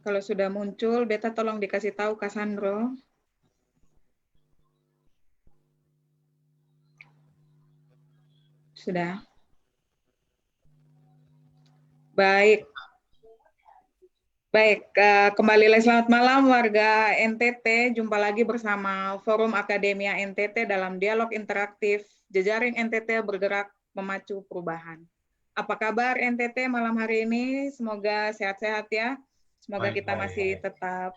Kalau sudah muncul, Beta tolong dikasih tahu Kasandro. Sudah. Baik. Baik, kembali lagi selamat malam warga NTT. Jumpa lagi bersama Forum Akademia NTT dalam dialog interaktif Jejaring NTT bergerak memacu perubahan. Apa kabar NTT malam hari ini? Semoga sehat-sehat ya. Semoga kita masih tetap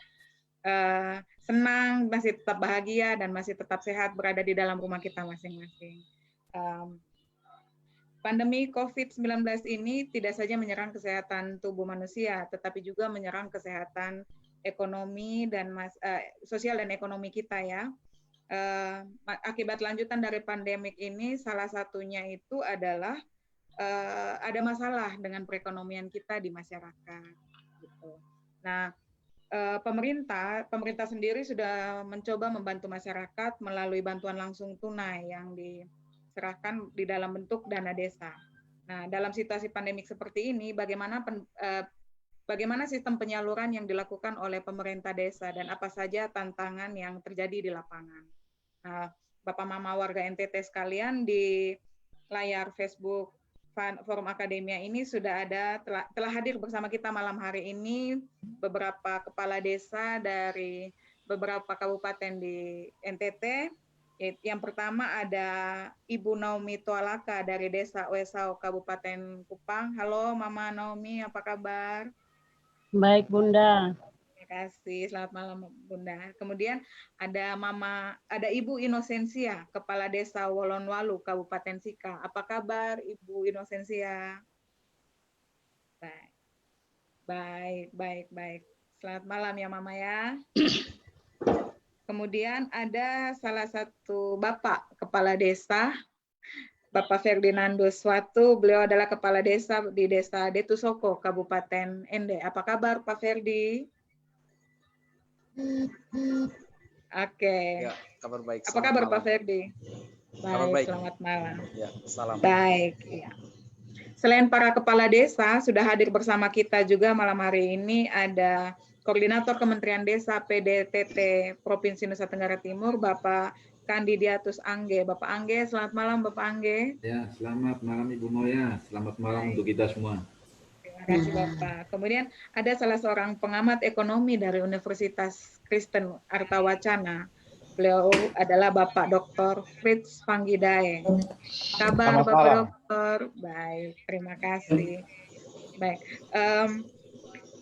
senang, masih tetap bahagia, dan masih tetap sehat berada di dalam rumah kita masing-masing. Pandemi COVID-19 ini tidak saja menyerang kesehatan tubuh manusia, tetapi juga menyerang kesehatan ekonomi dan sosial dan ekonomi kita ya. Akibat lanjutan dari pandemik ini, salah satunya itu adalah ada masalah dengan perekonomian kita di masyarakat. Gitu. Nah, pemerintah sendiri sudah mencoba membantu masyarakat melalui bantuan langsung tunai yang diserahkan di dalam bentuk dana desa. Nah, dalam situasi pandemik seperti ini, bagaimana sistem penyaluran yang dilakukan oleh pemerintah desa dan apa saja tantangan yang terjadi di lapangan. Nah, Bapak Mama warga NTT sekalian, di layar Facebook Forum Akademia ini sudah ada, telah hadir bersama kita malam hari ini beberapa kepala desa dari beberapa kabupaten di NTT. Yang pertama ada Ibu Naomi Tualaka dari Desa Wesau, Kabupaten Kupang. Halo Mama Naomi, apa kabar? Baik Bunda. Terima kasih, selamat malam Bunda. Kemudian ada Ibu Inosensia, Kepala Desa Wolonwalu, Kabupaten Sika. Apa kabar Ibu Inosensia? Baik. Selamat malam ya Mama ya. Kemudian ada salah satu Bapak Kepala Desa, Bapak Ferdinando Suatu. Beliau adalah Kepala Desa di Desa Detusoko, Kabupaten Ende. Apa kabar Pak Ferdi? Oke. Ya, kabar baik. Apa kabar Pak Ferdi? Baik. Selamat malam. Ya, salam. Baik. Ya. Selain para kepala desa, sudah hadir bersama kita juga malam hari ini ada Koordinator Kementerian Desa PDTT Provinsi Nusa Tenggara Timur, Bapak Kandidiatus Angge. Bapak Angge, selamat malam Bapak Angge. Ya, selamat malam Ibu Moya. Selamat malam untuk kita semua. Terima kasih Bapak. Kemudian ada salah seorang pengamat ekonomi dari Universitas Kristen Artawacana. Beliau adalah Bapak Dr. Fritz Panggidae. Kabar Bapak Dokter? Baik, terima kasih. Baik.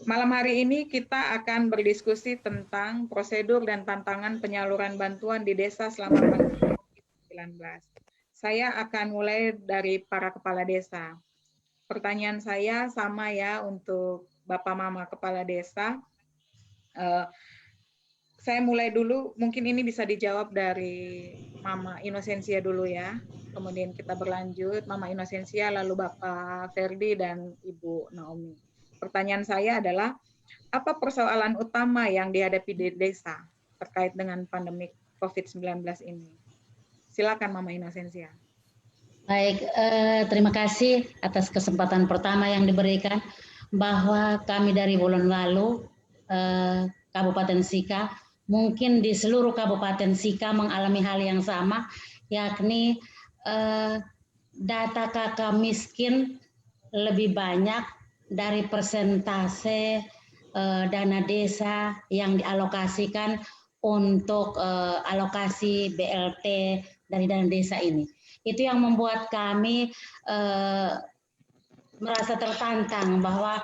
Malam hari ini kita akan berdiskusi tentang prosedur dan tantangan penyaluran bantuan di desa selama pandemi COVID-19. Saya akan mulai dari para kepala desa. Pertanyaan saya sama ya untuk Bapak Mama Kepala Desa. Saya mulai dulu, mungkin ini bisa dijawab dari Mama Inosensia dulu ya. Kemudian kita berlanjut, Mama Inosensia, lalu Bapak Ferdi dan Ibu Naomi. Pertanyaan saya adalah, apa persoalan utama yang dihadapi di desa terkait dengan pandemi COVID-19 ini? Silakan Mama Inosensia. Baik, terima kasih atas kesempatan pertama yang diberikan, bahwa kami dari Wolonwalu, Kabupaten Sika, mungkin di seluruh Kabupaten Sika mengalami hal yang sama, yakni data kakak miskin lebih banyak dari persentase dana desa yang dialokasikan untuk alokasi BLT dari dana desa ini. Itu yang membuat kami merasa tertantang bahwa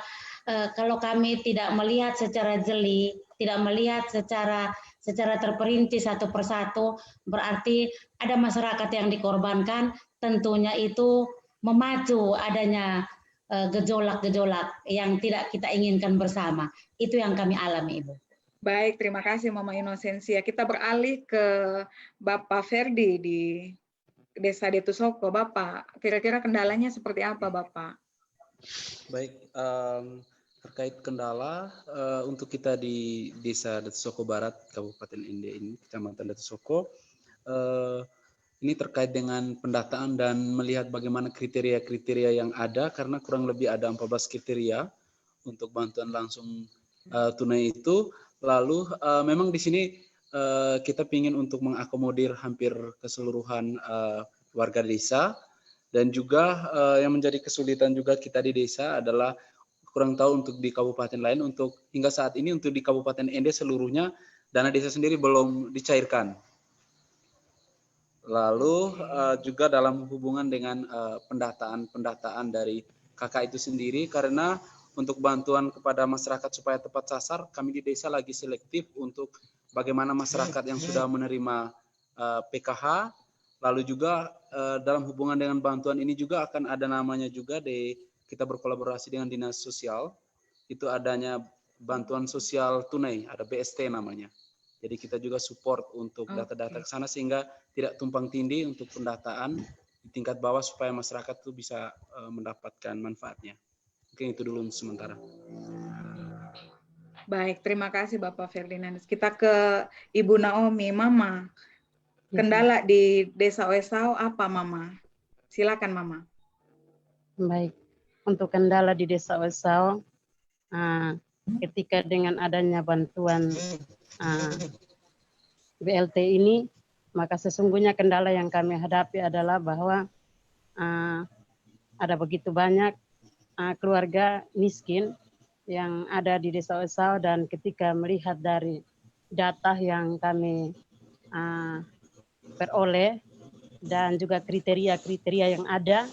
kalau kami tidak melihat secara jeli, tidak melihat secara terperinci satu persatu, berarti ada masyarakat yang dikorbankan, tentunya itu memacu adanya gejolak-gejolak yang tidak kita inginkan bersama. Itu yang kami alami, Ibu. Baik, terima kasih Mama Inosensia. Kita beralih ke Bapak Ferdi di Desa Detusoko. Bapak, kira-kira kendalanya seperti apa Bapak? Baik, terkait kendala untuk kita di Desa Detusoko Barat, Kabupaten Ende ini, Kecamatan Detusoko, ini terkait dengan pendataan dan melihat bagaimana kriteria-kriteria yang ada, karena kurang lebih ada 14 kriteria untuk bantuan langsung tunai itu. Lalu memang di sini kita ingin untuk mengakomodir hampir keseluruhan warga desa, dan juga yang menjadi kesulitan juga kita di desa adalah kurang tahu untuk di kabupaten lain. Untuk hingga saat ini untuk di Kabupaten Ende seluruhnya dana desa sendiri belum dicairkan. Lalu juga dalam hubungan dengan pendataan dari KK itu sendiri, karena untuk bantuan kepada masyarakat supaya tepat sasar, kami di desa lagi selektif untuk bagaimana masyarakat yang sudah menerima PKH. Lalu juga dalam hubungan dengan bantuan ini juga akan ada namanya juga kita berkolaborasi dengan Dinas Sosial, itu adanya bantuan sosial tunai, ada BST namanya. Jadi kita juga support untuk data-data ke sana sehingga tidak tumpang tindih untuk pendataan di tingkat bawah supaya masyarakat itu bisa mendapatkan manfaatnya. Mungkin itu dulu sementara. Baik, terima kasih Bapak Ferdinand. Kita ke Ibu Naomi. Mama, kendala di Desa Oesau apa Mama? Silakan Mama. Baik, untuk kendala di Desa Oesau, ketika dengan adanya bantuan BLT ini, maka sesungguhnya kendala yang kami hadapi adalah bahwa ada begitu banyak keluarga miskin yang ada di Desa Oesau, dan ketika melihat dari data yang kami peroleh dan juga kriteria-kriteria yang ada,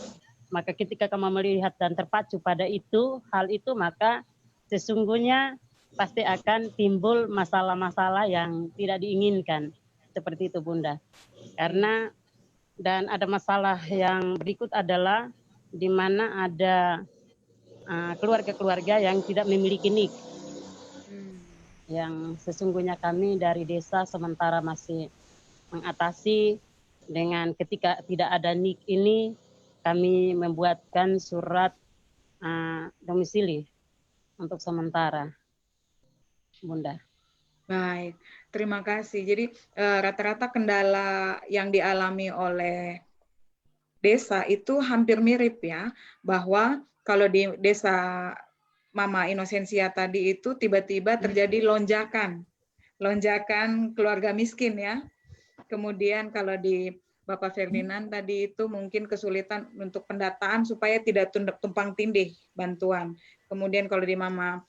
maka ketika kami melihat dan terpacu pada hal itu, maka sesungguhnya pasti akan timbul masalah-masalah yang tidak diinginkan. Seperti itu Bunda. Karena dan ada masalah yang berikut adalah di mana ada keluarga-keluarga yang tidak memiliki NIK. Yang sesungguhnya kami dari desa sementara masih mengatasi dengan ketika tidak ada NIK ini, kami membuatkan surat domisili untuk sementara. Bunda. Baik, terima kasih. Jadi rata-rata kendala yang dialami oleh desa itu hampir mirip ya, bahwa kalau di desa Mama Inosensia tadi itu tiba-tiba terjadi lonjakan keluarga miskin ya. Kemudian kalau di Bapak Ferdinand tadi itu mungkin kesulitan untuk pendataan supaya tidak tumpang tindih bantuan. Kemudian kalau di Mama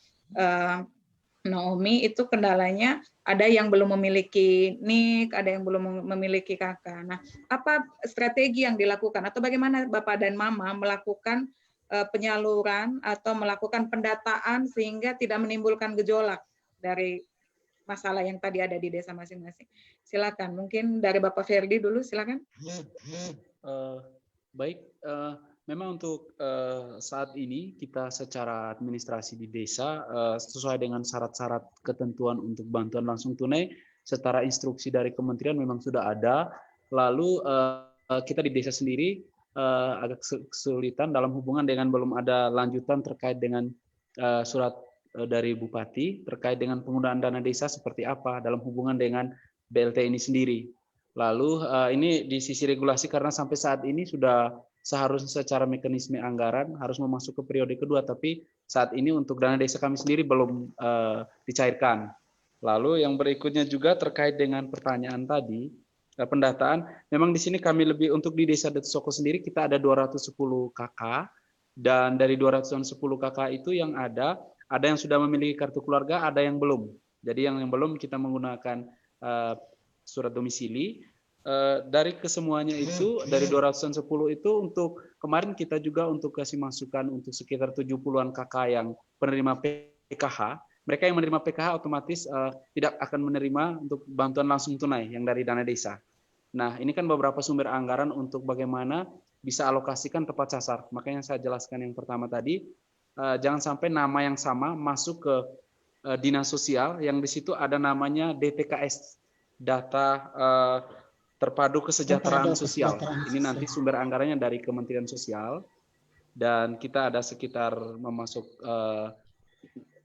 Naomi itu kendalanya ada yang belum memiliki NIK, ada yang belum memiliki KK. Nah, apa strategi yang dilakukan atau bagaimana Bapak dan Mama melakukan penyaluran atau melakukan pendataan sehingga tidak menimbulkan gejolak dari masalah yang tadi ada di desa masing-masing? Silakan, mungkin dari Bapak Ferdi dulu, silakan. Baik. Memang untuk saat ini kita secara administrasi di desa sesuai dengan syarat-syarat ketentuan untuk bantuan langsung tunai setara instruksi dari kementerian memang sudah ada. Lalu kita di desa sendiri agak kesulitan dalam hubungan dengan belum ada lanjutan terkait dengan surat dari Bupati terkait dengan penggunaan dana desa seperti apa dalam hubungan dengan BLT ini sendiri. Lalu ini di sisi regulasi karena sampai saat ini sudah seharusnya secara mekanisme anggaran harus memasuki ke periode kedua, tapi saat ini untuk dana desa kami sendiri belum dicairkan. Lalu yang berikutnya juga terkait dengan pertanyaan tadi, pendataan, memang di sini kami lebih untuk di Desa Detsoko sendiri kita ada 210 KK, dan dari 210 KK itu yang ada yang sudah memiliki kartu keluarga, ada yang belum. Jadi yang belum kita menggunakan surat domisili. Dari kesemuanya itu, dari 210 itu untuk kemarin kita juga untuk kasih masukan untuk sekitar 70-an KK yang penerima PKH. Mereka yang menerima PKH otomatis tidak akan menerima untuk bantuan langsung tunai yang dari dana desa. Nah, ini kan beberapa sumber anggaran untuk bagaimana bisa alokasikan tepat sasar. Makanya saya jelaskan yang pertama tadi, jangan sampai nama yang sama masuk ke dinas sosial yang di situ ada namanya DTKS, data terpadu kesejahteraan sosial. Ini nanti sumber anggarannya dari Kementerian Sosial, dan kita ada sekitar memasuk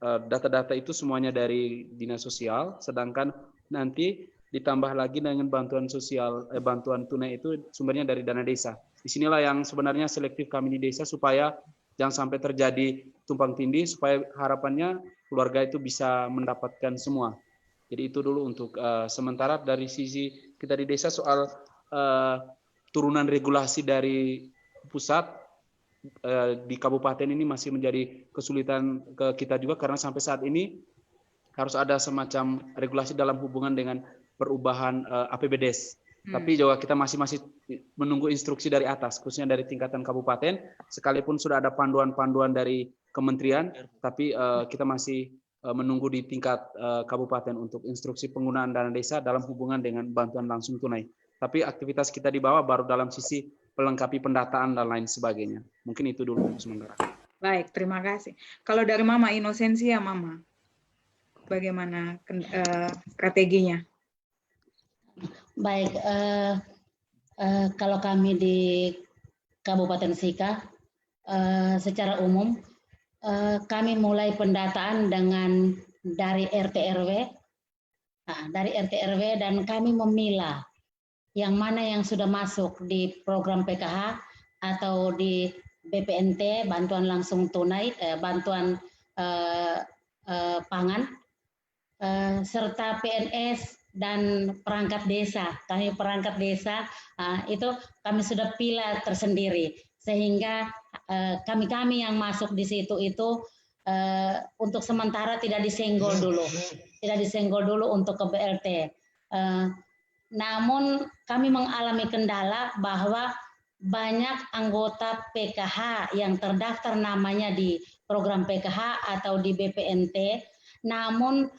data-data itu semuanya dari dinas sosial, sedangkan nanti ditambah lagi dengan bantuan sosial, bantuan tunai itu sumbernya dari dana desa. Disinilah yang sebenarnya selektif kami di desa supaya jangan sampai terjadi tumpang tindih, supaya harapannya keluarga itu bisa mendapatkan semua. Jadi itu dulu untuk sementara dari sisi kita di desa soal turunan regulasi dari pusat di kabupaten ini masih menjadi kesulitan ke kita juga karena sampai saat ini harus ada semacam regulasi dalam hubungan dengan perubahan APBDes. Tapi juga kita masih menunggu instruksi dari atas, khususnya dari tingkatan kabupaten. Sekalipun sudah ada panduan-panduan dari kementerian, tapi kita masih menunggu di tingkat kabupaten untuk instruksi penggunaan dana desa dalam hubungan dengan bantuan langsung tunai. Tapi aktivitas kita di bawah baru dalam sisi pelengkapi pendataan dan lain sebagainya. Mungkin itu dulu sementara. Baik, terima kasih. Kalau dari Mama Inosensia, Mama, bagaimana strateginya? Baik, kalau kami di Kabupaten Sika, secara umum kami mulai pendataan dengan dari RT RW, dan kami memilah yang mana yang sudah masuk di program PKH atau di BPNT, bantuan langsung tunai, bantuan pangan, serta PNS dan perangkat desa. Kami perangkat desa itu kami sudah pilih tersendiri, sehingga kami yang masuk di situ itu untuk sementara tidak disenggol dulu untuk ke BLT. Namun kami mengalami kendala bahwa banyak anggota PKH yang terdaftar namanya di program PKH atau di BPNT, namun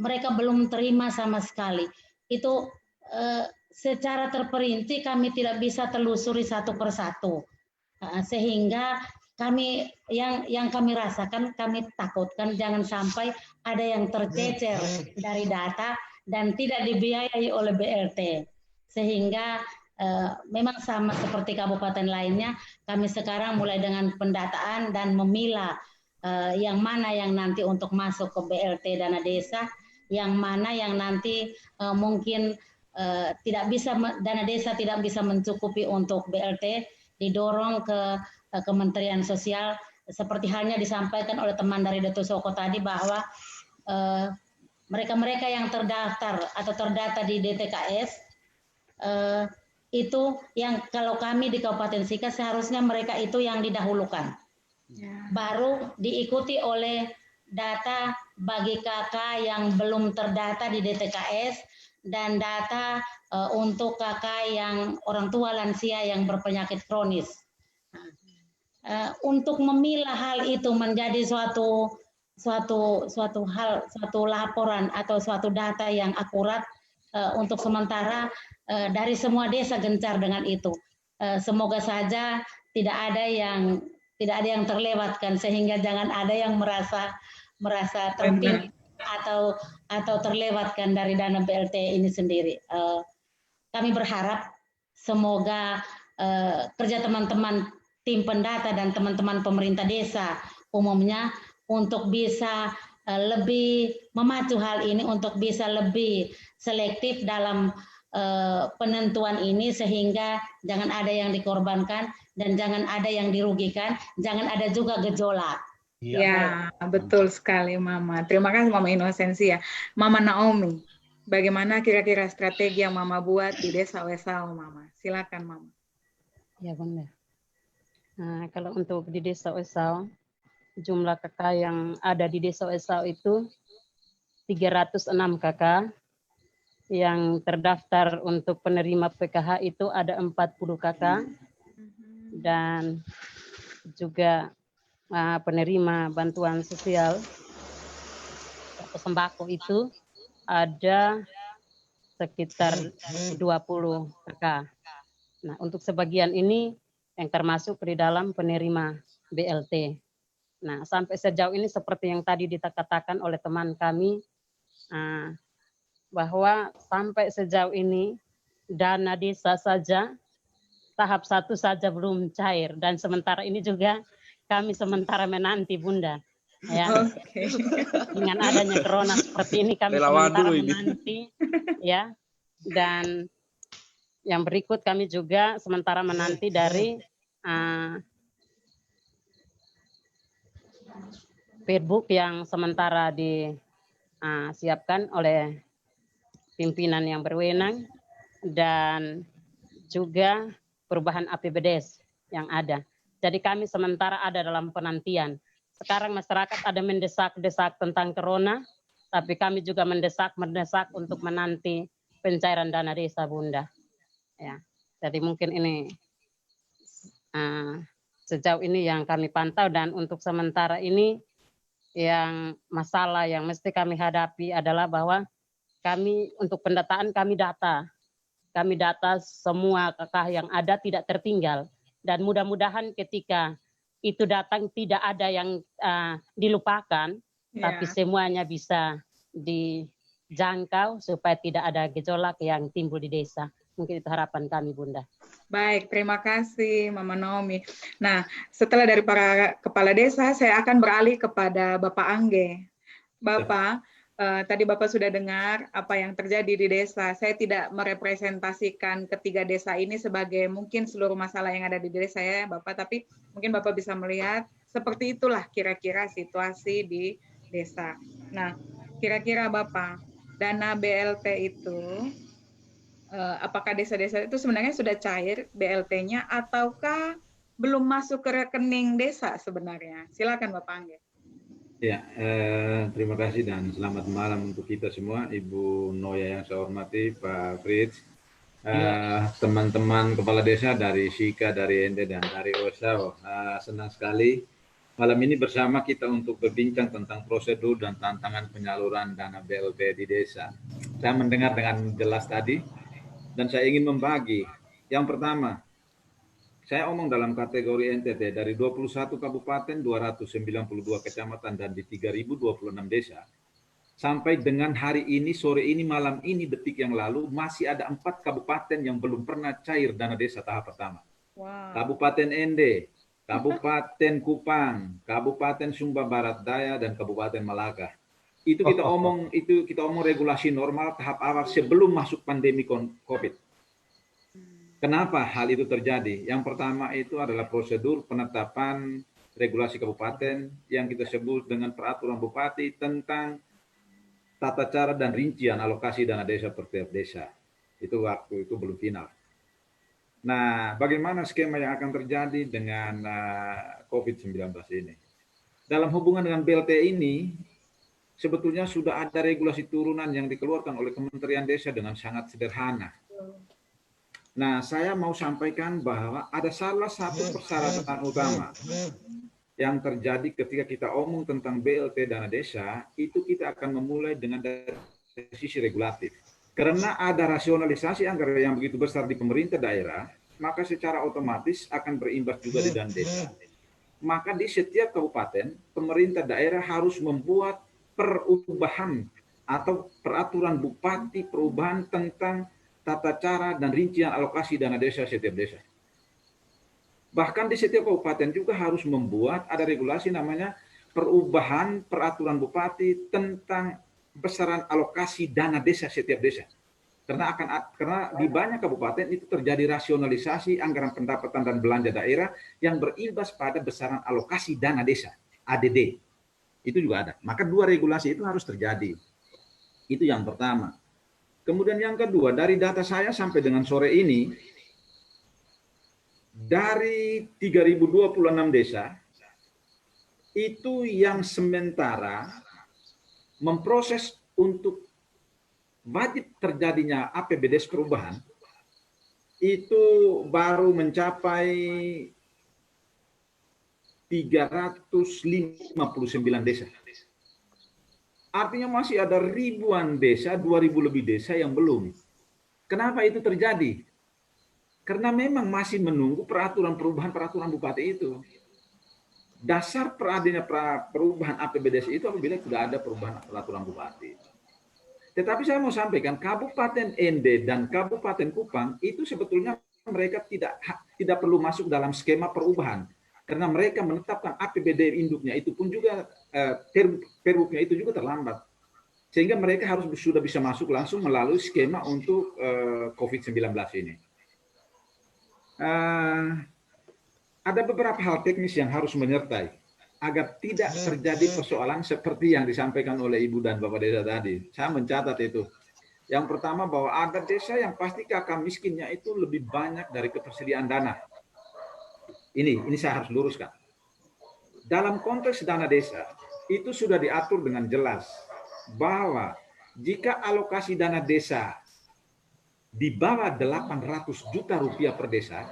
mereka belum terima sama sekali. Itu secara terperinci kami tidak bisa telusuri satu persatu, sehingga kami yang kami rasakan, kami takutkan jangan sampai ada yang tercecer dari data dan tidak dibiayai oleh BLT, sehingga memang sama seperti kabupaten lainnya, kami sekarang mulai dengan pendataan dan memilah yang mana yang nanti untuk masuk ke BLT dana desa, yang mana yang nanti mungkin tidak bisa, dana desa tidak bisa mencukupi untuk BLT, didorong ke Kementerian Sosial, seperti halnya disampaikan oleh teman dari Dato' Soko tadi bahwa mereka-mereka yang terdaftar atau terdata di DTKS itu yang kalau kami di Kabupaten Sika seharusnya mereka itu yang didahulukan. Baru diikuti oleh data bagi kakak yang belum terdata di DTKS dan data untuk kakak yang orang tua lansia yang berpenyakit kronis. Untuk memilah hal itu menjadi suatu laporan atau suatu data yang akurat, untuk sementara dari semua desa gencar dengan itu. Semoga saja tidak ada yang terlewatkan, sehingga jangan ada yang merasa terpilih atau terlewatkan dari dana BLT ini sendiri. Kami berharap semoga kerja teman-teman tim pendata dan teman-teman pemerintah desa umumnya untuk bisa lebih memacu hal ini, untuk bisa lebih selektif dalam penentuan ini, sehingga jangan ada yang dikorbankan dan jangan ada yang dirugikan, jangan ada juga gejolak. Ya, betul sekali Mama. Terima kasih Mama Inosensia. Mama Naomi, bagaimana kira-kira strategi yang Mama buat di Desa Wesau, Mama? Silakan Mama. Ya benar. Nah, kalau untuk di Desa Wesau, jumlah kakak yang ada di Desa Wesau itu 306 kakak. Yang terdaftar untuk penerima PKH itu ada 40 kakak. Dan juga penerima bantuan sosial atau sembako itu ada sekitar 20 kakak. Nah, untuk sebagian ini yang termasuk di dalam penerima BLT. Nah, sampai sejauh ini seperti yang tadi dikatakan oleh teman kami, bahwa sampai sejauh ini dana desa saja tahap 1 saja belum cair, dan sementara ini juga kami sementara menanti Bunda, ya. Dengan adanya corona seperti ini kami sementara menanti, ya. Dan yang berikut kami juga sementara menanti dari Fedbook yang sementara disiapkan oleh pimpinan yang berwenang, dan juga perubahan APBDes yang ada. Jadi kami sementara ada dalam penantian. Sekarang masyarakat ada mendesak-desak tentang corona, tapi kami juga mendesak untuk menanti pencairan dana desa, Bunda. Ya, jadi mungkin ini sejauh ini yang kami pantau, dan untuk sementara ini yang masalah yang mesti kami hadapi adalah bahwa kami untuk pendataan kami data semua KK yang ada tidak tertinggal, dan mudah-mudahan ketika itu datang tidak ada yang dilupakan, tapi semuanya bisa dijangkau supaya tidak ada gejolak yang timbul di desa. Mungkin itu harapan kami, Bunda. Baik, terima kasih Mama Naomi. Nah, setelah dari para kepala desa, saya akan beralih kepada Bapak Angge. Bapak, tadi Bapak sudah dengar apa yang terjadi di desa. Saya tidak merepresentasikan ketiga desa ini sebagai mungkin seluruh masalah yang ada di desa ya, Bapak, tapi mungkin Bapak bisa melihat seperti itulah kira-kira situasi di desa. Nah, kira-kira Bapak, dana BLT itu apakah desa-desa itu sebenarnya sudah cair BLT-nya ataukah belum masuk ke rekening desa sebenarnya? Silakan Bapak Angge. Ya, terima kasih dan selamat malam untuk kita semua, Ibu Noya yang saya hormati, Pak Fritz, teman-teman kepala desa dari Sika, dari Ende, dan dari OSAO. Senang sekali malam ini bersama kita untuk berbincang tentang prosedur dan tantangan penyaluran dana BLT di desa. Saya mendengar dengan jelas tadi, dan saya ingin membagi. Yang pertama, saya omong dalam kategori NTT, dari 21 kabupaten, 292 kecamatan, dan di 3.026 desa, sampai dengan hari ini, sore ini, malam ini, detik yang lalu, masih ada 4 kabupaten yang belum pernah cair dana desa tahap pertama. Wow. Kabupaten Ende, Kabupaten Kupang, Kabupaten Sumba Barat Daya, dan Kabupaten Malaka. Itu kita omong regulasi normal tahap awal sebelum masuk pandemi COVID. Kenapa hal itu terjadi? Yang pertama itu adalah prosedur penetapan regulasi kabupaten yang kita sebut dengan peraturan bupati tentang tata cara dan rincian alokasi dana desa per tiap desa. Itu waktu itu belum final. Nah, bagaimana skema yang akan terjadi dengan COVID-19 ini? Dalam hubungan dengan BLT ini, sebetulnya sudah ada regulasi turunan yang dikeluarkan oleh Kementerian Desa dengan sangat sederhana. Nah, saya mau sampaikan bahwa ada salah satu persyaratan utama yang terjadi ketika kita omong tentang BLT dana desa, itu kita akan memulai dengan dari sisi regulatif. Karena ada rasionalisasi anggaran yang begitu besar di pemerintah daerah, maka secara otomatis akan berimbas juga di dana desa. Maka di setiap kabupaten, pemerintah daerah harus membuat perubahan atau peraturan bupati, perubahan tentang tata cara dan rincian alokasi dana desa setiap desa. Bahkan di setiap kabupaten juga harus membuat ada regulasi namanya perubahan peraturan bupati tentang besaran alokasi dana desa setiap desa. Karena di banyak kabupaten itu terjadi rasionalisasi anggaran pendapatan dan belanja daerah yang berimbas pada besaran alokasi dana desa, ADD. Itu juga ada. Maka dua regulasi itu harus terjadi. Itu yang pertama. Kemudian yang kedua, dari data saya sampai dengan sore ini, dari 3.026 desa, itu yang sementara memproses untuk wajib terjadinya APBDes perubahan, itu baru mencapai 359 desa. Artinya masih ada ribuan desa, 2.000 lebih desa yang belum. Kenapa itu terjadi? Karena memang masih menunggu peraturan perubahan bupati itu. Dasar adanya perubahan APBDes itu apabila sudah ada perubahan peraturan bupati. Tetapi saya mau sampaikan, Kabupaten Ende dan Kabupaten Kupang itu sebetulnya mereka tidak perlu masuk dalam skema perubahan. Karena mereka menetapkan APBD induknya itu pun juga perbuknya itu juga terlambat. Sehingga mereka sudah bisa masuk langsung melalui skema untuk COVID-19 ini. Ada beberapa hal teknis yang harus menyertai. agar tidak terjadi persoalan seperti yang disampaikan oleh Ibu dan Bapak Desa tadi. Saya mencatat itu. Yang pertama bahwa ada desa yang pasti kakak miskinnya itu lebih banyak dari ketersediaan dana. Ini saya harus luruskan. Dalam konteks dana desa, itu sudah diatur dengan jelas bahwa jika alokasi dana desa di bawah 800 juta rupiah per desa,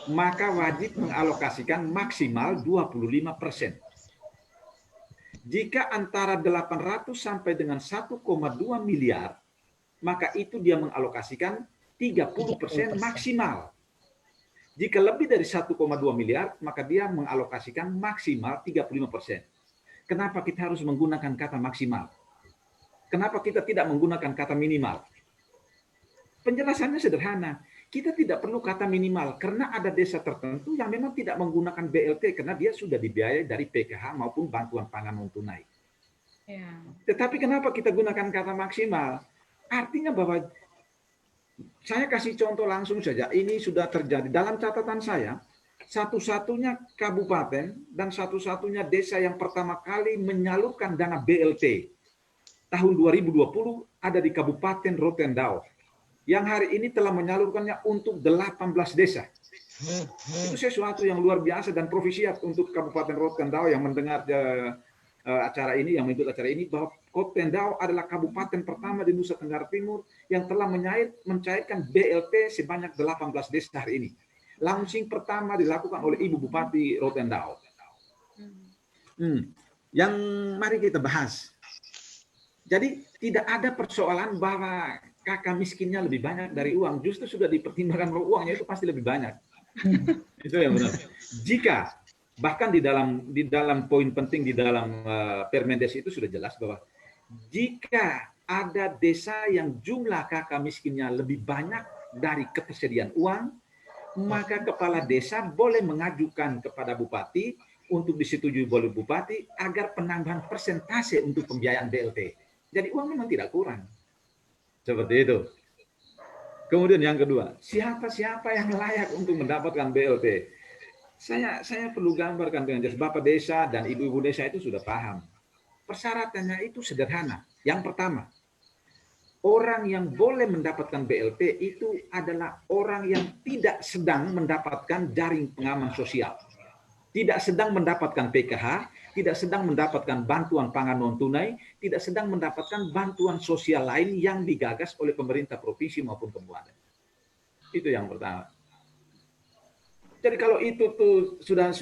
maka wajib mengalokasikan maksimal 25%. Jika antara 800 sampai dengan 1,2 miliar, maka itu dia mengalokasikan 30% maksimal. Jika lebih dari 1,2 miliar, maka dia mengalokasikan maksimal 35%. Kenapa kita harus menggunakan kata maksimal? Kenapa kita tidak menggunakan kata minimal? Penjelasannya sederhana. Kita tidak perlu kata minimal, karena ada desa tertentu yang memang tidak menggunakan BLT, karena dia sudah dibiayai dari PKH maupun bantuan pangan non-tunai. Ya. Tetapi kenapa kita gunakan kata maksimal? Artinya bahwa saya kasih contoh langsung saja, ini sudah terjadi. Dalam catatan saya, satu-satunya kabupaten dan satu-satunya desa yang pertama kali menyalurkan dana BLT tahun 2020 ada di Kabupaten Rotendao, yang hari ini telah menyalurkannya untuk 18 desa. Itu sesuatu yang luar biasa dan profisiat untuk Kabupaten Rotendao yang mendengar acara ini, yang mengikuti acara ini, bahwa Rotendao adalah kabupaten pertama di Nusa Tenggara Timur yang telah mencairkan BLT sebanyak 18 desa hari ini. Launching pertama dilakukan oleh Ibu Bupati Rotendao. Yang mari kita bahas. Jadi tidak ada persoalan bahwa kakak miskinnya lebih banyak dari uang. Justru sudah dipertimbangkan bahwa uangnya itu pasti lebih banyak. Itu yang benar. Jika bahkan di dalam poin penting di dalam Permendes itu sudah jelas bahwa jika ada desa yang jumlah kakak miskinnya lebih banyak dari ketersediaan uang, maka kepala desa boleh mengajukan kepada bupati untuk disetujui oleh bupati agar penambahan persentase untuk pembiayaan BLT. Jadi uang memang tidak kurang. Seperti itu. Kemudian yang kedua, siapa yang layak untuk mendapatkan BLT? Saya perlu gambarkan dengan jelas. Bapak desa dan ibu-ibu desa itu sudah paham. Persyaratannya itu sederhana. Yang pertama, orang yang boleh mendapatkan BLT itu adalah orang yang tidak sedang mendapatkan jaring pengaman sosial, tidak sedang mendapatkan PKH, tidak sedang mendapatkan bantuan pangan non-tunai, tidak sedang mendapatkan bantuan sosial lain yang digagas oleh pemerintah provinsi maupun kabupaten. Itu yang pertama. Jadi kalau itu tuh sudah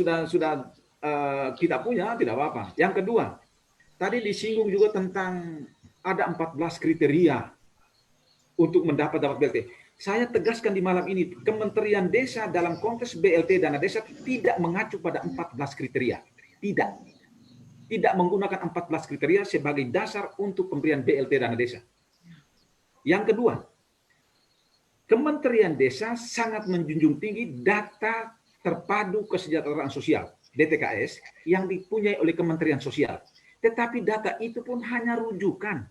kita punya, tidak apa-apa. Yang kedua, tadi disinggung juga tentang ada 14 kriteria untuk mendapat BLT. Saya tegaskan di malam ini, Kementerian Desa dalam konteks BLT dana desa tidak mengacu pada 14 kriteria. Tidak menggunakan 14 kriteria sebagai dasar untuk pemberian BLT dana desa. Yang kedua, Kementerian Desa sangat menjunjung tinggi data terpadu kesejahteraan sosial, DTKS, yang dipunyai oleh Kementerian Sosial. Tetapi data itu pun hanya rujukan.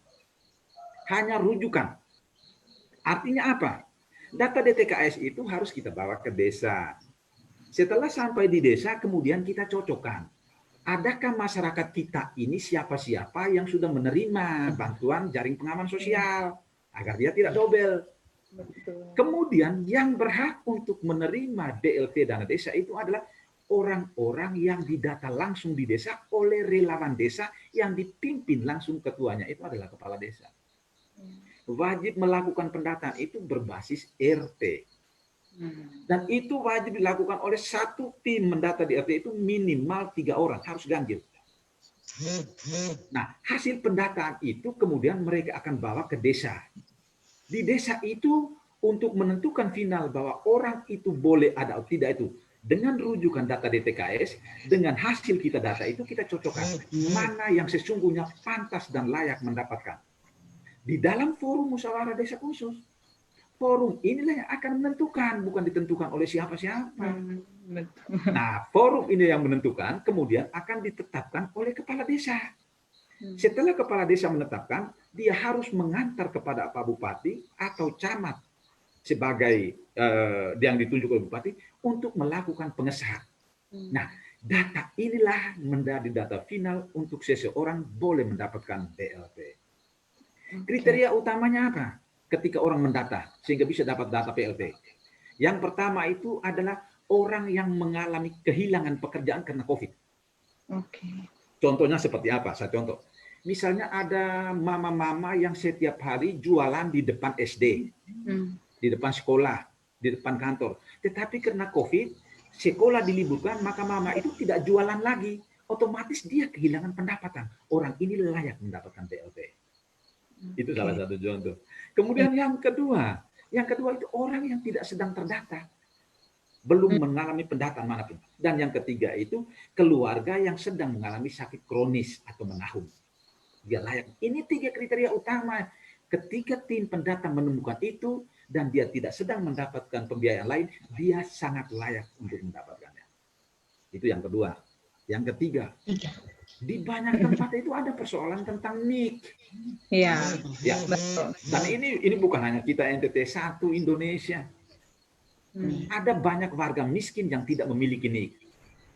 Artinya apa? Data DTKS itu harus kita bawa ke desa. Setelah sampai di desa, kemudian kita cocokkan. Adakah masyarakat kita ini siapa-siapa yang sudah menerima bantuan jaring pengaman sosial? Agar dia tidak dobel. Kemudian yang berhak untuk menerima BLT dana desa itu adalah orang-orang yang didata langsung di desa oleh relawan desa yang dipimpin langsung ketuanya, itu adalah kepala desa. Wajib melakukan pendataan itu berbasis RT. Dan itu wajib dilakukan oleh satu tim mendata di RT itu minimal 3 orang, harus ganjil. Nah, hasil pendataan itu kemudian mereka akan bawa ke desa. Di desa itu untuk menentukan final bahwa orang itu boleh ada atau tidak itu, dengan rujukan data DTKS, dengan hasil kita data itu kita cocokkan mana yang sesungguhnya pantas dan layak mendapatkan. Di dalam forum musyawarah desa khusus, forum inilah yang akan menentukan, bukan ditentukan oleh siapa-siapa. Nah, forum ini yang menentukan, kemudian akan ditetapkan oleh kepala desa. Setelah kepala desa menetapkan, dia harus mengantar kepada Pak Bupati atau camat sebagai yang ditunjuk oleh Bupati untuk melakukan pengesahan. Nah, Data inilah menjadi data final untuk seseorang boleh mendapatkan BLT. Kriteria utamanya apa ketika orang mendata sehingga bisa dapat data BLT? Yang pertama itu adalah orang yang mengalami kehilangan pekerjaan karena COVID. Contohnya seperti apa? Saya contoh. Misalnya ada mama-mama yang setiap hari jualan di depan SD, di depan sekolah, di depan kantor. Tetapi karena COVID, sekolah diliburkan, maka mama itu tidak jualan lagi. Otomatis dia kehilangan pendapatan. Orang ini layak mendapatkan BLT. Itu salah satu contoh. Kemudian yang kedua itu orang yang tidak sedang terdata. Belum mengalami pendataan manapun. Dan yang ketiga itu keluarga yang sedang mengalami sakit kronis atau menahun. Dia layak. Ini 3 kriteria utama. Ketika tim pendata menemukan itu dan dia tidak sedang mendapatkan pembiayaan lain, dia sangat layak untuk mendapatkannya. Itu yang kedua. Yang ketiga, di banyak tempat itu ada persoalan tentang NIK. Iya. Ya. Dan ini bukan hanya kita NTT 1 Indonesia. Ada banyak warga miskin yang tidak memiliki NIK.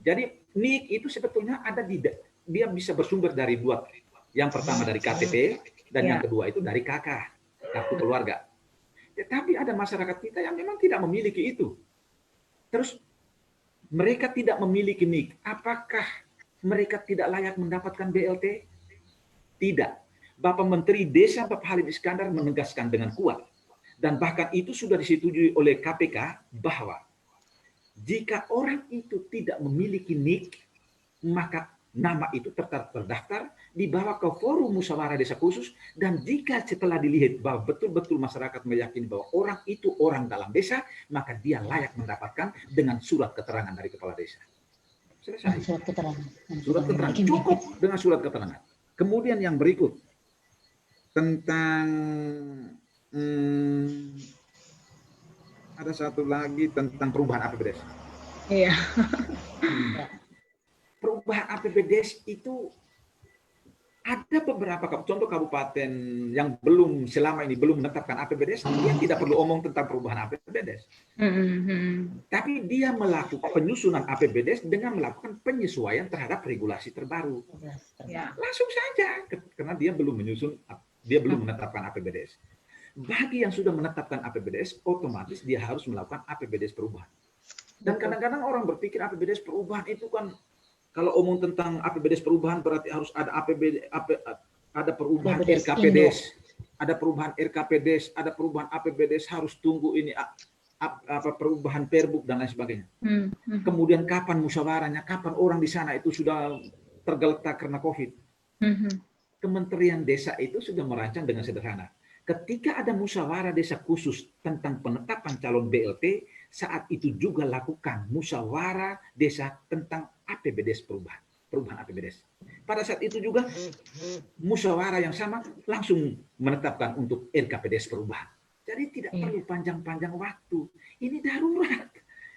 Jadi NIK itu sebetulnya ada dia bisa bersumber dari 2. Yang pertama dari KTP dan yang kedua itu dari KK, kartu keluarga. Tetapi ada masyarakat kita yang memang tidak memiliki itu. Terus mereka tidak memiliki NIK. Apakah mereka tidak layak mendapatkan BLT? Tidak. Bapak Menteri Desa Bapak Halim Iskandar menegaskan dengan kuat. Dan bahkan itu sudah disetujui oleh KPK bahwa jika orang itu tidak memiliki NIK, maka nama itu terdaftar, dibawa ke forum musyawarah desa khusus, dan jika setelah dilihat bahwa betul-betul masyarakat meyakini bahwa orang itu orang dalam desa, maka dia layak mendapatkan dengan surat keterangan dari kepala desa. Selesai. Surat keterangan. Surat keterangan. Cukup dengan surat keterangan. Kemudian yang berikut tentang ada satu lagi tentang perubahan APBDes. Iya. Perubahan APBDes itu ada beberapa contoh kabupaten yang selama ini belum menetapkan APBDes, dia tidak perlu omong tentang perubahan APBDes. Tapi dia melakukan penyusunan APBDes dengan melakukan penyesuaian terhadap regulasi terbaru. Ya. Langsung saja, karena dia belum menetapkan APBDes. Bagi yang sudah menetapkan APBDes, otomatis dia harus melakukan APBDes perubahan. Dan kadang-kadang orang berpikir APBDes perubahan itu kan, kalau omong tentang APBDes perubahan berarti harus ada ada perubahan RKPDes, ada perubahan RKPDes, ada perubahan APBDes, harus tunggu ini perubahan Perbuk dan lain sebagainya. Kemudian kapan musyawarahnya, kapan orang di sana itu sudah tergeletak karena COVID. Kementerian Desa itu sudah merancang dengan sederhana. Ketika ada musyawarah desa khusus tentang penetapan calon BLT, saat itu juga lakukan musyawarah desa tentang APBDes perubahan APBDes. Pada saat itu juga musyawarah yang sama langsung menetapkan untuk RKPDes perubahan. Jadi tidak perlu panjang-panjang waktu. Ini darurat.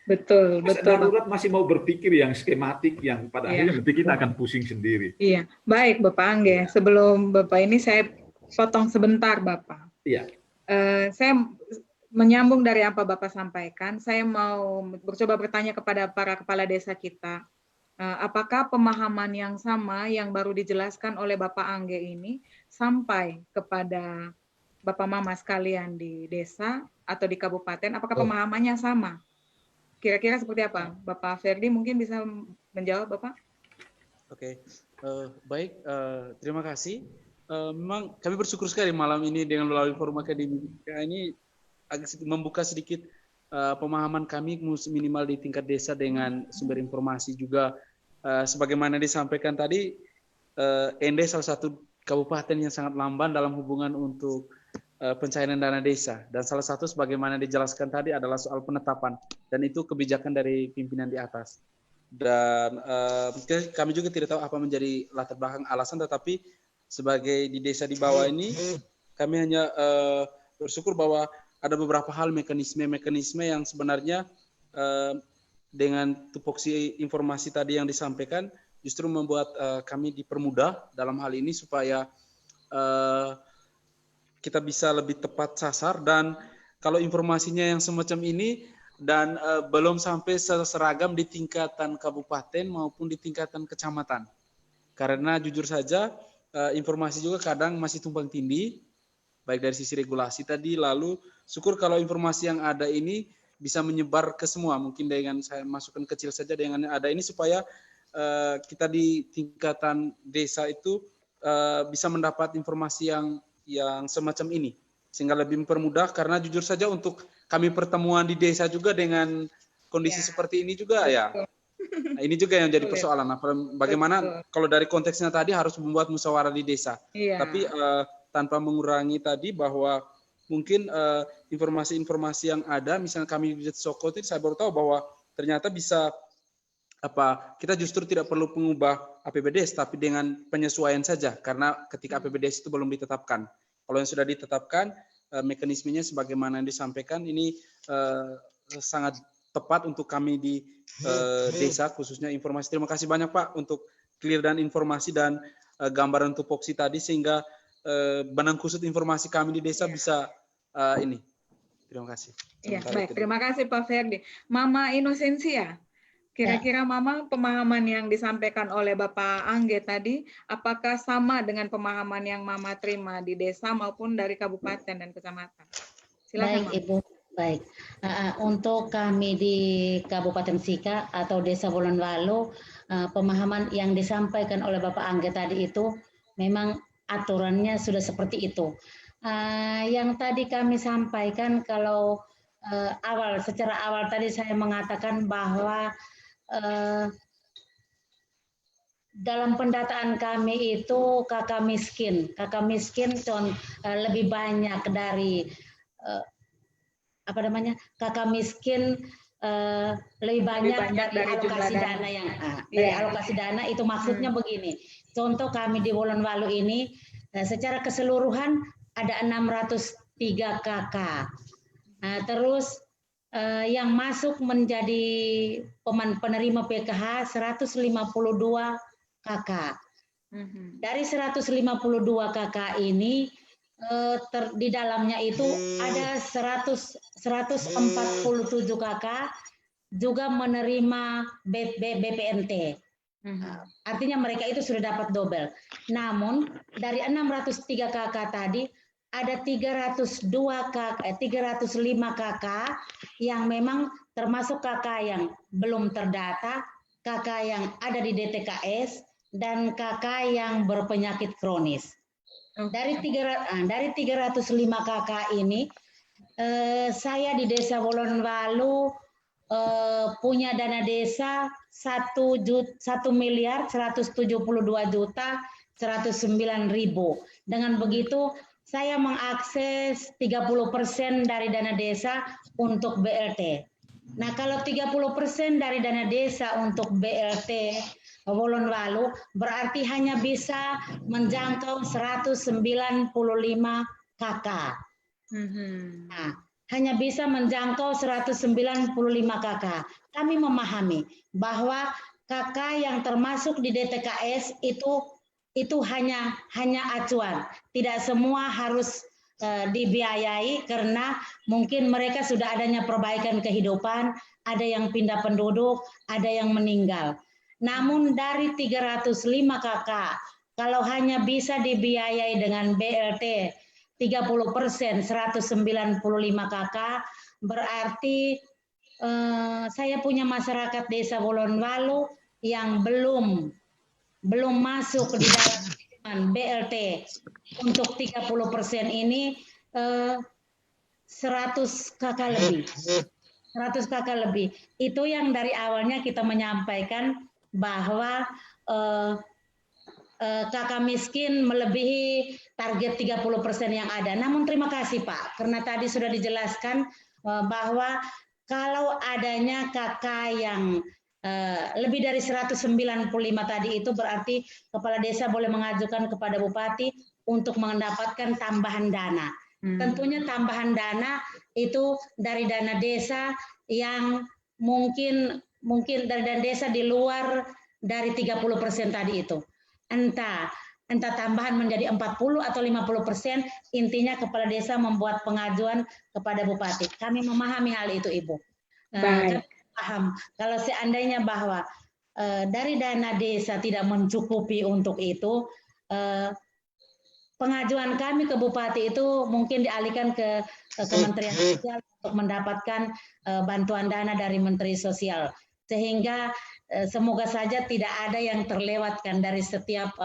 Betul. Darurat masih mau berpikir yang skematik, yang pada akhirnya nanti kita akan pusing sendiri. Iya, baik Bapak Angge. Sebelum Bapak ini saya potong sebentar Bapak. Iya. Saya menyambung dari apa Bapak sampaikan, saya mau mencoba bertanya kepada para kepala desa kita, apakah pemahaman yang sama yang baru dijelaskan oleh Bapak Angge ini sampai kepada Bapak Mama sekalian di desa atau di kabupaten, apakah pemahamannya sama? Kira-kira seperti apa? Bapak Ferdi mungkin bisa menjawab Bapak? Oke, baik, terima kasih. Memang kami bersyukur sekali malam ini dengan melalui forum akademika ini agak membuka sedikit pemahaman kami minimal di tingkat desa dengan sumber informasi juga. Sebagaimana disampaikan tadi, Ende salah satu kabupaten yang sangat lamban dalam hubungan untuk pencairan dana desa, dan salah satu sebagaimana dijelaskan tadi adalah soal penetapan, dan itu kebijakan dari pimpinan di atas. Dan kami juga tidak tahu apa menjadi latar belakang alasan, tetapi sebagai di desa di bawah ini kami hanya bersyukur bahwa ada beberapa hal mekanisme yang sebenarnya dengan tupoksi informasi tadi yang disampaikan justru membuat kami dipermudah dalam hal ini supaya kita bisa lebih tepat sasar. Dan kalau informasinya yang semacam ini dan belum sampai seragam di tingkatan kabupaten maupun di tingkatan kecamatan. Karena jujur saja informasi juga kadang masih tumpang tindih, baik dari sisi regulasi tadi, lalu syukur kalau informasi yang ada ini bisa menyebar ke semua. Mungkin dengan saya masukkan kecil saja dengan yang ada ini supaya kita di tingkatan desa itu bisa mendapat informasi yang semacam ini, sehingga lebih mempermudah. Karena jujur saja untuk kami pertemuan di desa juga dengan kondisi seperti ini juga ya. Nah, ini juga yang jadi persoalan. Nah, bagaimana kalau dari konteksnya tadi harus membuat musyawarah di desa, tapi tanpa mengurangi tadi bahwa mungkin informasi-informasi yang ada, misalnya kami di Soko itu saya baru tahu bahwa ternyata bisa kita justru tidak perlu mengubah APBDes, tapi dengan penyesuaian saja, karena ketika APBDes itu belum ditetapkan. Kalau yang sudah ditetapkan, mekanismenya sebagaimana yang disampaikan ini sangat tepat untuk kami di desa, khususnya informasi. Terima kasih banyak Pak untuk clear dan informasi dan gambaran tupoksi tadi, sehingga benang kusut informasi kami di desa bisa ini. Terima kasih. Iya, baik. Terima kasih Pak Ferdi. Mama Inosensia, kira-kira Mama, pemahaman yang disampaikan oleh Bapak Angge tadi, apakah sama dengan pemahaman yang Mama terima di desa maupun dari kabupaten dan kecamatan? Silakan, Baik, Mama. Ibu. Baik. Untuk kami di Kabupaten Sika atau Desa Bolonwalu, pemahaman yang disampaikan oleh Bapak Angge tadi itu memang aturannya sudah seperti itu. Yang tadi kami sampaikan kalau secara awal tadi saya mengatakan bahwa dalam pendataan kami itu kakak miskin lebih banyak dari kakak miskin lebih banyak dari alokasi dana yang dari alokasi dana itu maksudnya begini. Contoh kami di Bolonwalu ini secara keseluruhan ada 603 kakak. Terus yang masuk menjadi penerima PKH 152 kakak. Dari 152 kakak ini di dalamnya itu ada 147 kakak juga menerima BPNT. Artinya mereka itu sudah dapat double. Namun dari 603 kakak tadi ada 305 kakak yang memang termasuk kakak yang belum terdata, kakak yang ada di DTKS, dan kakak yang berpenyakit kronis. Dari 305 kakak ini, saya di Desa Bolonwalu punya dana desa 1.172.109.000. Dengan begitu, saya mengakses 30% dari dana desa untuk BLT. Nah, kalau 30% dari dana desa untuk BLT Bolonwalu berarti hanya bisa menjangkau 195 kakak. Nah, hanya bisa menjangkau 195 kakak. Kami memahami bahwa kakak yang termasuk di DTKS itu hanya acuan. Tidak semua harus dibiayai karena mungkin mereka sudah adanya perbaikan kehidupan, ada yang pindah penduduk, ada yang meninggal. Namun dari 305 kakak, kalau hanya bisa dibiayai dengan BLT 30%, 195 kakak, berarti saya punya masyarakat Desa Bolonwalu yang belum masuk di dalam BLT untuk 30% ini 100 kakak lebih. 100 kakak lebih. Itu yang dari awalnya kita menyampaikan bahwa kakak miskin melebihi target 30% yang ada. Namun terima kasih Pak, karena tadi sudah dijelaskan bahwa kalau adanya kakak yang lebih dari 195 tadi itu berarti kepala desa boleh mengajukan kepada bupati untuk mendapatkan tambahan dana. Tentunya tambahan dana itu dari dana desa yang mungkin dari dana desa di luar dari 30% tadi itu. Entah tambahan menjadi 40 atau 50%, intinya kepala desa membuat pengajuan kepada bupati. Kami memahami hal itu, Ibu. Baik. Kami paham kalau seandainya bahwa dari dana desa tidak mencukupi untuk itu, pengajuan kami ke Bupati itu mungkin dialihkan ke Kementerian Sosial untuk mendapatkan bantuan dana dari Menteri Sosial, sehingga semoga saja tidak ada yang terlewatkan dari setiap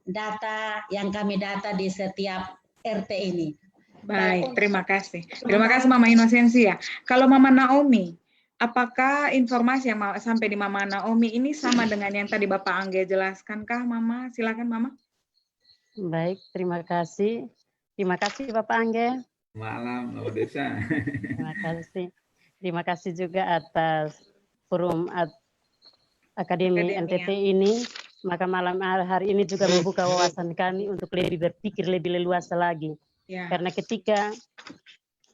data yang kami data di setiap RT ini. Baik, terima kasih. Terima kasih Mama Inosensia. Kalau Mama Naomi, apakah informasi yang sampai di Mama Naomi ini sama dengan yang tadi Bapak Angge jelaskan kah, Mama? Silakan Mama. Baik, terima kasih. Terima kasih Bapak Angge. Malam, Mama Desa. Terima kasih. Terima kasih juga atas forum Akademi NTT ini. Maka malam hari ini juga membuka wawasan kami untuk lebih berpikir lebih leluasa lagi. Ya. Karena ketika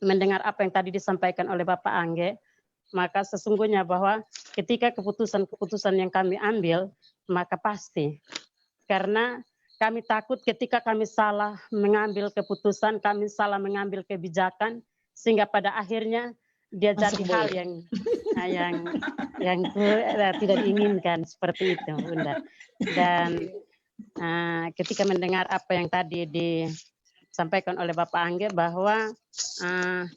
mendengar apa yang tadi disampaikan oleh Bapak Angge, maka sesungguhnya bahwa ketika keputusan-keputusan yang kami ambil, maka pasti. Karena kami takut ketika kami salah mengambil keputusan, kami salah mengambil kebijakan, sehingga pada akhirnya dia jadi hal yang tidak diinginkan seperti itu, Bunda. Dan ketika mendengar apa yang tadi disampaikan oleh Bapak Angge bahwa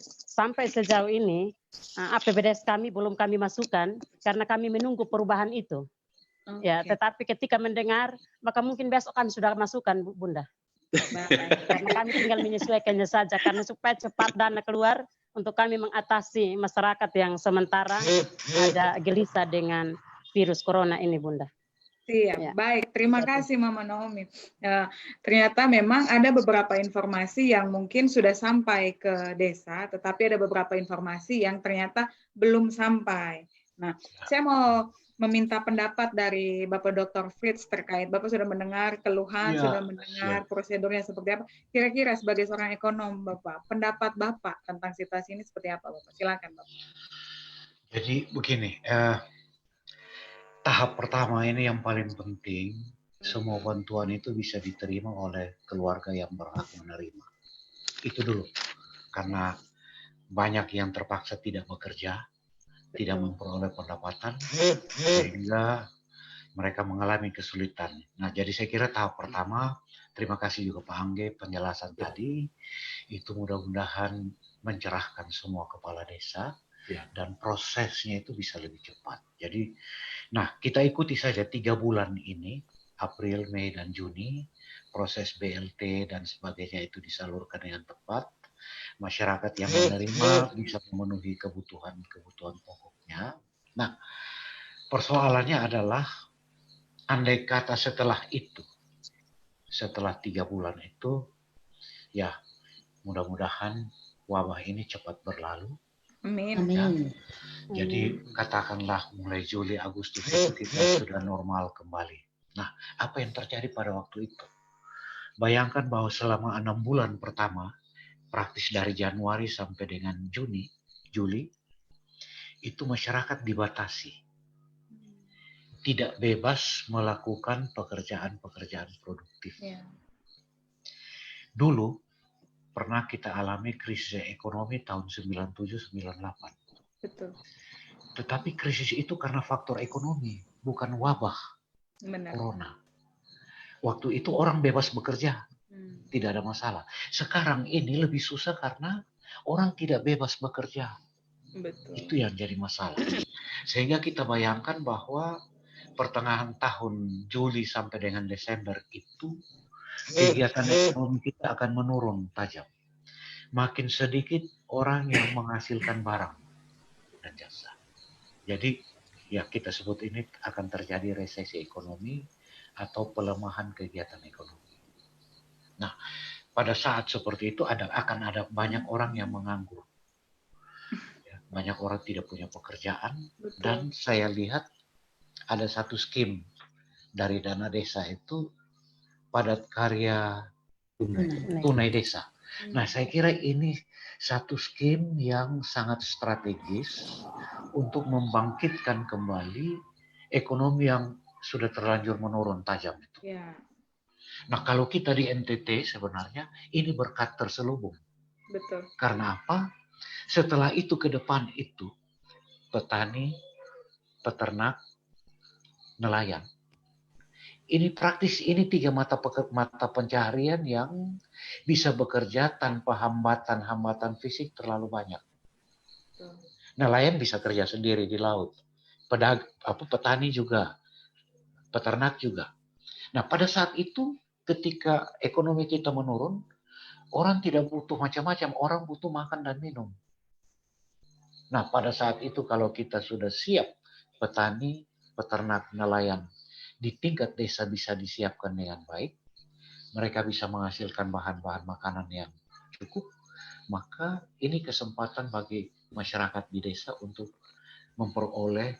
sampai sejauh ini APBDes kami belum kami masukkan karena kami menunggu perubahan itu. Okay. Ya, tetapi ketika mendengar maka mungkin besok kami sudah masukkan, Bunda. Karena kami tinggal menyesuaikannya saja karena supaya cepat dana keluar untuk kami mengatasi masyarakat yang sementara ada gelisah dengan virus corona ini, Bunda. Siap, ya. Baik. Terima kasih Mama Naomi. Ternyata memang ada beberapa informasi yang mungkin sudah sampai ke desa, tetapi ada beberapa informasi yang ternyata belum sampai. Nah, saya mau meminta pendapat dari Bapak Dr. Fritz terkait, Bapak sudah mendengar keluhan, sudah mendengar prosedurnya seperti apa. Kira-kira sebagai seorang ekonom, Bapak, pendapat Bapak tentang situasi ini seperti apa, Bapak? Silakan, Bapak. Jadi begini, tahap pertama ini yang paling penting, semua bantuan itu bisa diterima oleh keluarga yang berhak menerima. Itu dulu, karena banyak yang terpaksa tidak bekerja, tidak memperoleh pendapatan, sehingga mereka mengalami kesulitan. Nah, jadi saya kira tahap pertama, terima kasih juga Pak Angge penjelasan tadi, itu mudah-mudahan mencerahkan semua kepala desa, dan prosesnya itu bisa lebih cepat. Jadi, nah kita ikuti saja 3 bulan ini, April, Mei, dan Juni, proses BLT dan sebagainya itu disalurkan dengan tepat. Masyarakat yang menerima bisa memenuhi kebutuhan pokoknya. Nah, persoalannya adalah andai kata setelah itu, setelah 3 bulan itu, ya mudah-mudahan wabah ini cepat berlalu. Amin. Ya. Jadi katakanlah mulai Juli, Agustus itu kita sudah normal kembali. Nah, apa yang terjadi pada waktu itu? Bayangkan bahwa selama 6 bulan pertama, praktis dari Januari sampai dengan Juli, itu masyarakat dibatasi. Tidak bebas melakukan pekerjaan-pekerjaan produktif. Yeah. Dulu pernah kita alami krisis ekonomi tahun 97-98. Betul. Tetapi krisis itu karena faktor ekonomi, bukan wabah. Benar. Corona. Waktu itu orang bebas bekerja. Tidak ada masalah. Sekarang ini lebih susah karena orang tidak bebas bekerja. Betul. Itu yang jadi masalah. Sehingga kita bayangkan bahwa pertengahan tahun Juli sampai dengan Desember itu kegiatan ekonomi kita akan menurun tajam. Makin sedikit orang yang menghasilkan barang dan jasa. Jadi ya kita sebut ini akan terjadi resesi ekonomi atau pelemahan kegiatan ekonomi. Nah, pada saat seperti itu akan ada banyak orang yang menganggur. Ya, banyak orang tidak punya pekerjaan. Betul. Dan saya lihat ada satu skim dari dana desa itu padat karya tunai desa. Nah, saya kira ini satu skim yang sangat strategis untuk membangkitkan kembali ekonomi yang sudah terlanjur menurun tajam itu. Ya. Nah, kalau kita di NTT sebenarnya ini berkat terselubung. Betul. Karena apa? Setelah itu ke depan itu petani, peternak, nelayan. Ini praktis, ini 3 mata pencaharian yang bisa bekerja tanpa hambatan fisik terlalu banyak. Nelayan bisa kerja sendiri di laut, petani juga, peternak juga. Nah, pada saat itu ketika ekonomi kita menurun, orang tidak butuh macam-macam, orang butuh makan dan minum. Nah, pada saat itu kalau kita sudah siap, petani, peternak, nelayan di tingkat desa bisa disiapkan dengan baik, mereka bisa menghasilkan bahan-bahan makanan yang cukup, maka ini kesempatan bagi masyarakat di desa untuk memperoleh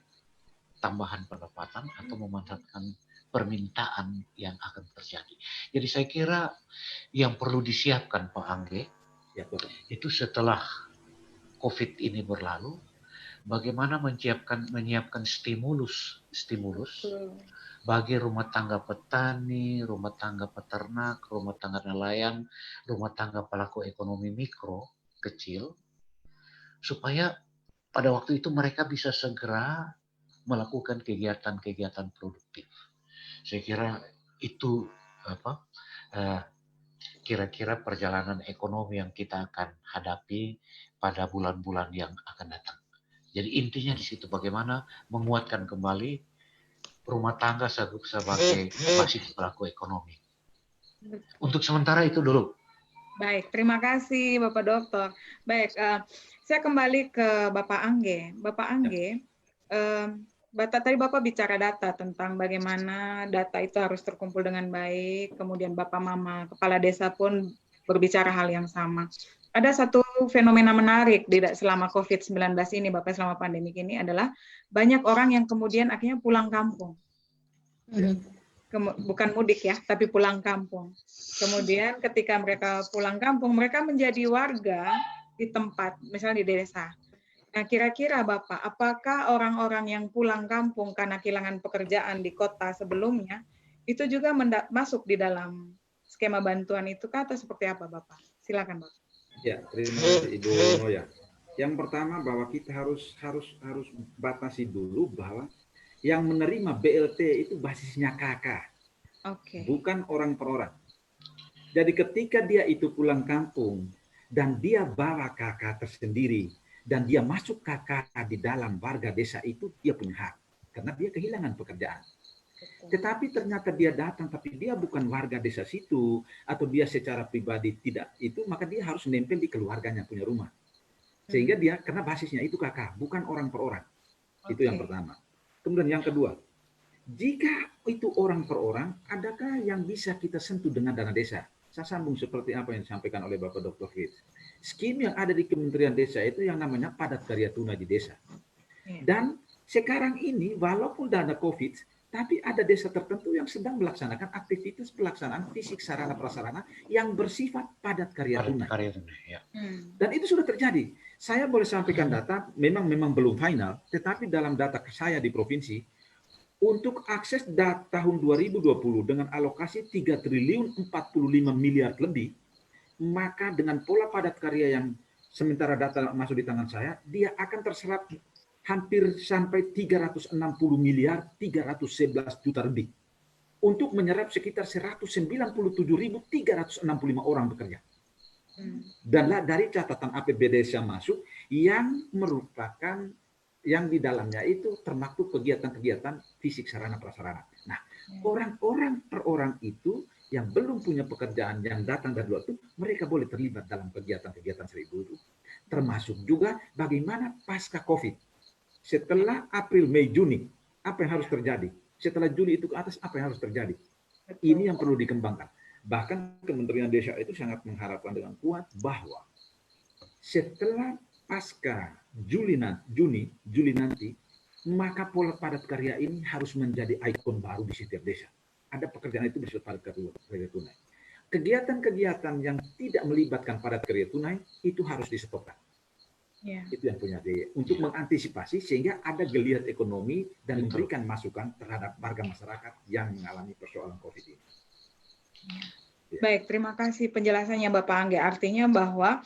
tambahan pendapatan atau memanfaatkan permintaan yang akan terjadi. Jadi saya kira yang perlu disiapkan Pak Angge, itu setelah COVID ini berlalu, bagaimana menyiapkan stimulus bagi rumah tangga petani, rumah tangga peternak, rumah tangga nelayan, rumah tangga pelaku ekonomi mikro, kecil, supaya pada waktu itu mereka bisa segera melakukan kegiatan-kegiatan produktif. Saya kira itu kira-kira perjalanan ekonomi yang kita akan hadapi pada bulan-bulan yang akan datang. Jadi intinya di situ bagaimana menguatkan kembali rumah tangga sebagai basis pelaku ekonomi. Untuk sementara itu dulu. Baik, terima kasih Bapak Dokter. Baik, saya kembali ke Bapak Angge. Bapak Angge, tadi Bapak bicara data tentang bagaimana data itu harus terkumpul dengan baik, kemudian Bapak Mama, Kepala Desa pun berbicara hal yang sama. Ada satu fenomena menarik selama COVID-19 ini, Bapak, selama pandemik ini adalah banyak orang yang kemudian akhirnya pulang kampung. Bukan mudik ya, tapi pulang kampung. Kemudian ketika mereka pulang kampung, mereka menjadi warga di tempat, misalnya di desa. Nah, kira-kira Bapak, apakah orang-orang yang pulang kampung karena kehilangan pekerjaan di kota sebelumnya, itu juga masuk di dalam skema bantuan itu atau seperti apa Bapak? Silakan Bapak. Ya, terima kasih Ibu Noya. Yang pertama bahwa kita harus batasi dulu bahwa yang menerima BLT itu basisnya kakak, bukan orang per orang. Jadi ketika dia itu pulang kampung dan dia bawa kakak tersendiri dan dia masuk kakak di dalam warga desa itu, dia punya hak karena dia kehilangan pekerjaan. Tetapi ternyata dia datang tapi dia bukan warga desa situ atau dia secara pribadi tidak itu, maka dia harus nempel di keluarganya punya rumah. Sehingga dia karena basisnya itu kakak, bukan orang per orang. Itu yang pertama. Kemudian yang kedua, jika itu orang per orang, adakah yang bisa kita sentuh dengan dana desa? Saya sambung seperti apa yang disampaikan oleh Bapak Dr. Fitz. Skim yang ada di Kementerian Desa itu yang namanya padat karya tunai di desa. Dan sekarang ini walaupun dana COVID, tapi ada desa tertentu yang sedang melaksanakan aktivitas pelaksanaan fisik sarana prasarana yang bersifat padat karya tunai. Dan itu sudah terjadi. Saya boleh sampaikan data, memang belum final, tetapi dalam data saya di provinsi, untuk akses tahun 2020 dengan alokasi 3 triliun 45 miliar lebih, maka dengan pola padat karya yang sementara data masuk di tangan saya, dia akan terserap hampir sampai 360 miliar 311 juta lebih untuk menyerap sekitar 197.365 orang bekerja. Dan dari catatan APBD yang masuk yang merupakan yang di dalamnya itu termaktub kegiatan-kegiatan fisik sarana prasarana. Nah, orang-orang per orang itu yang belum punya pekerjaan yang datang dari luar itu, mereka boleh terlibat dalam kegiatan-kegiatan seribu itu. Termasuk juga bagaimana pasca COVID. Setelah April, Mei, Juni, apa yang harus terjadi? Setelah Juli itu ke atas, apa yang harus terjadi? Ini yang perlu dikembangkan. Bahkan Kementerian Desa itu sangat mengharapkan dengan kuat bahwa setelah pasca Juli nanti, maka pola padat karya ini harus menjadi ikon baru di setiap desa. Ada pekerjaan itu bersifat padat karya tunai. Kegiatan-kegiatan yang tidak melibatkan padat karya tunai itu harus disetopkan. Itu yang punya daya untuk mengantisipasi sehingga ada geliat ekonomi dan memberikan masukan terhadap warga masyarakat yang mengalami persoalan COVID ini. Baik, terima kasih penjelasannya Bapak Angge. Artinya bahwa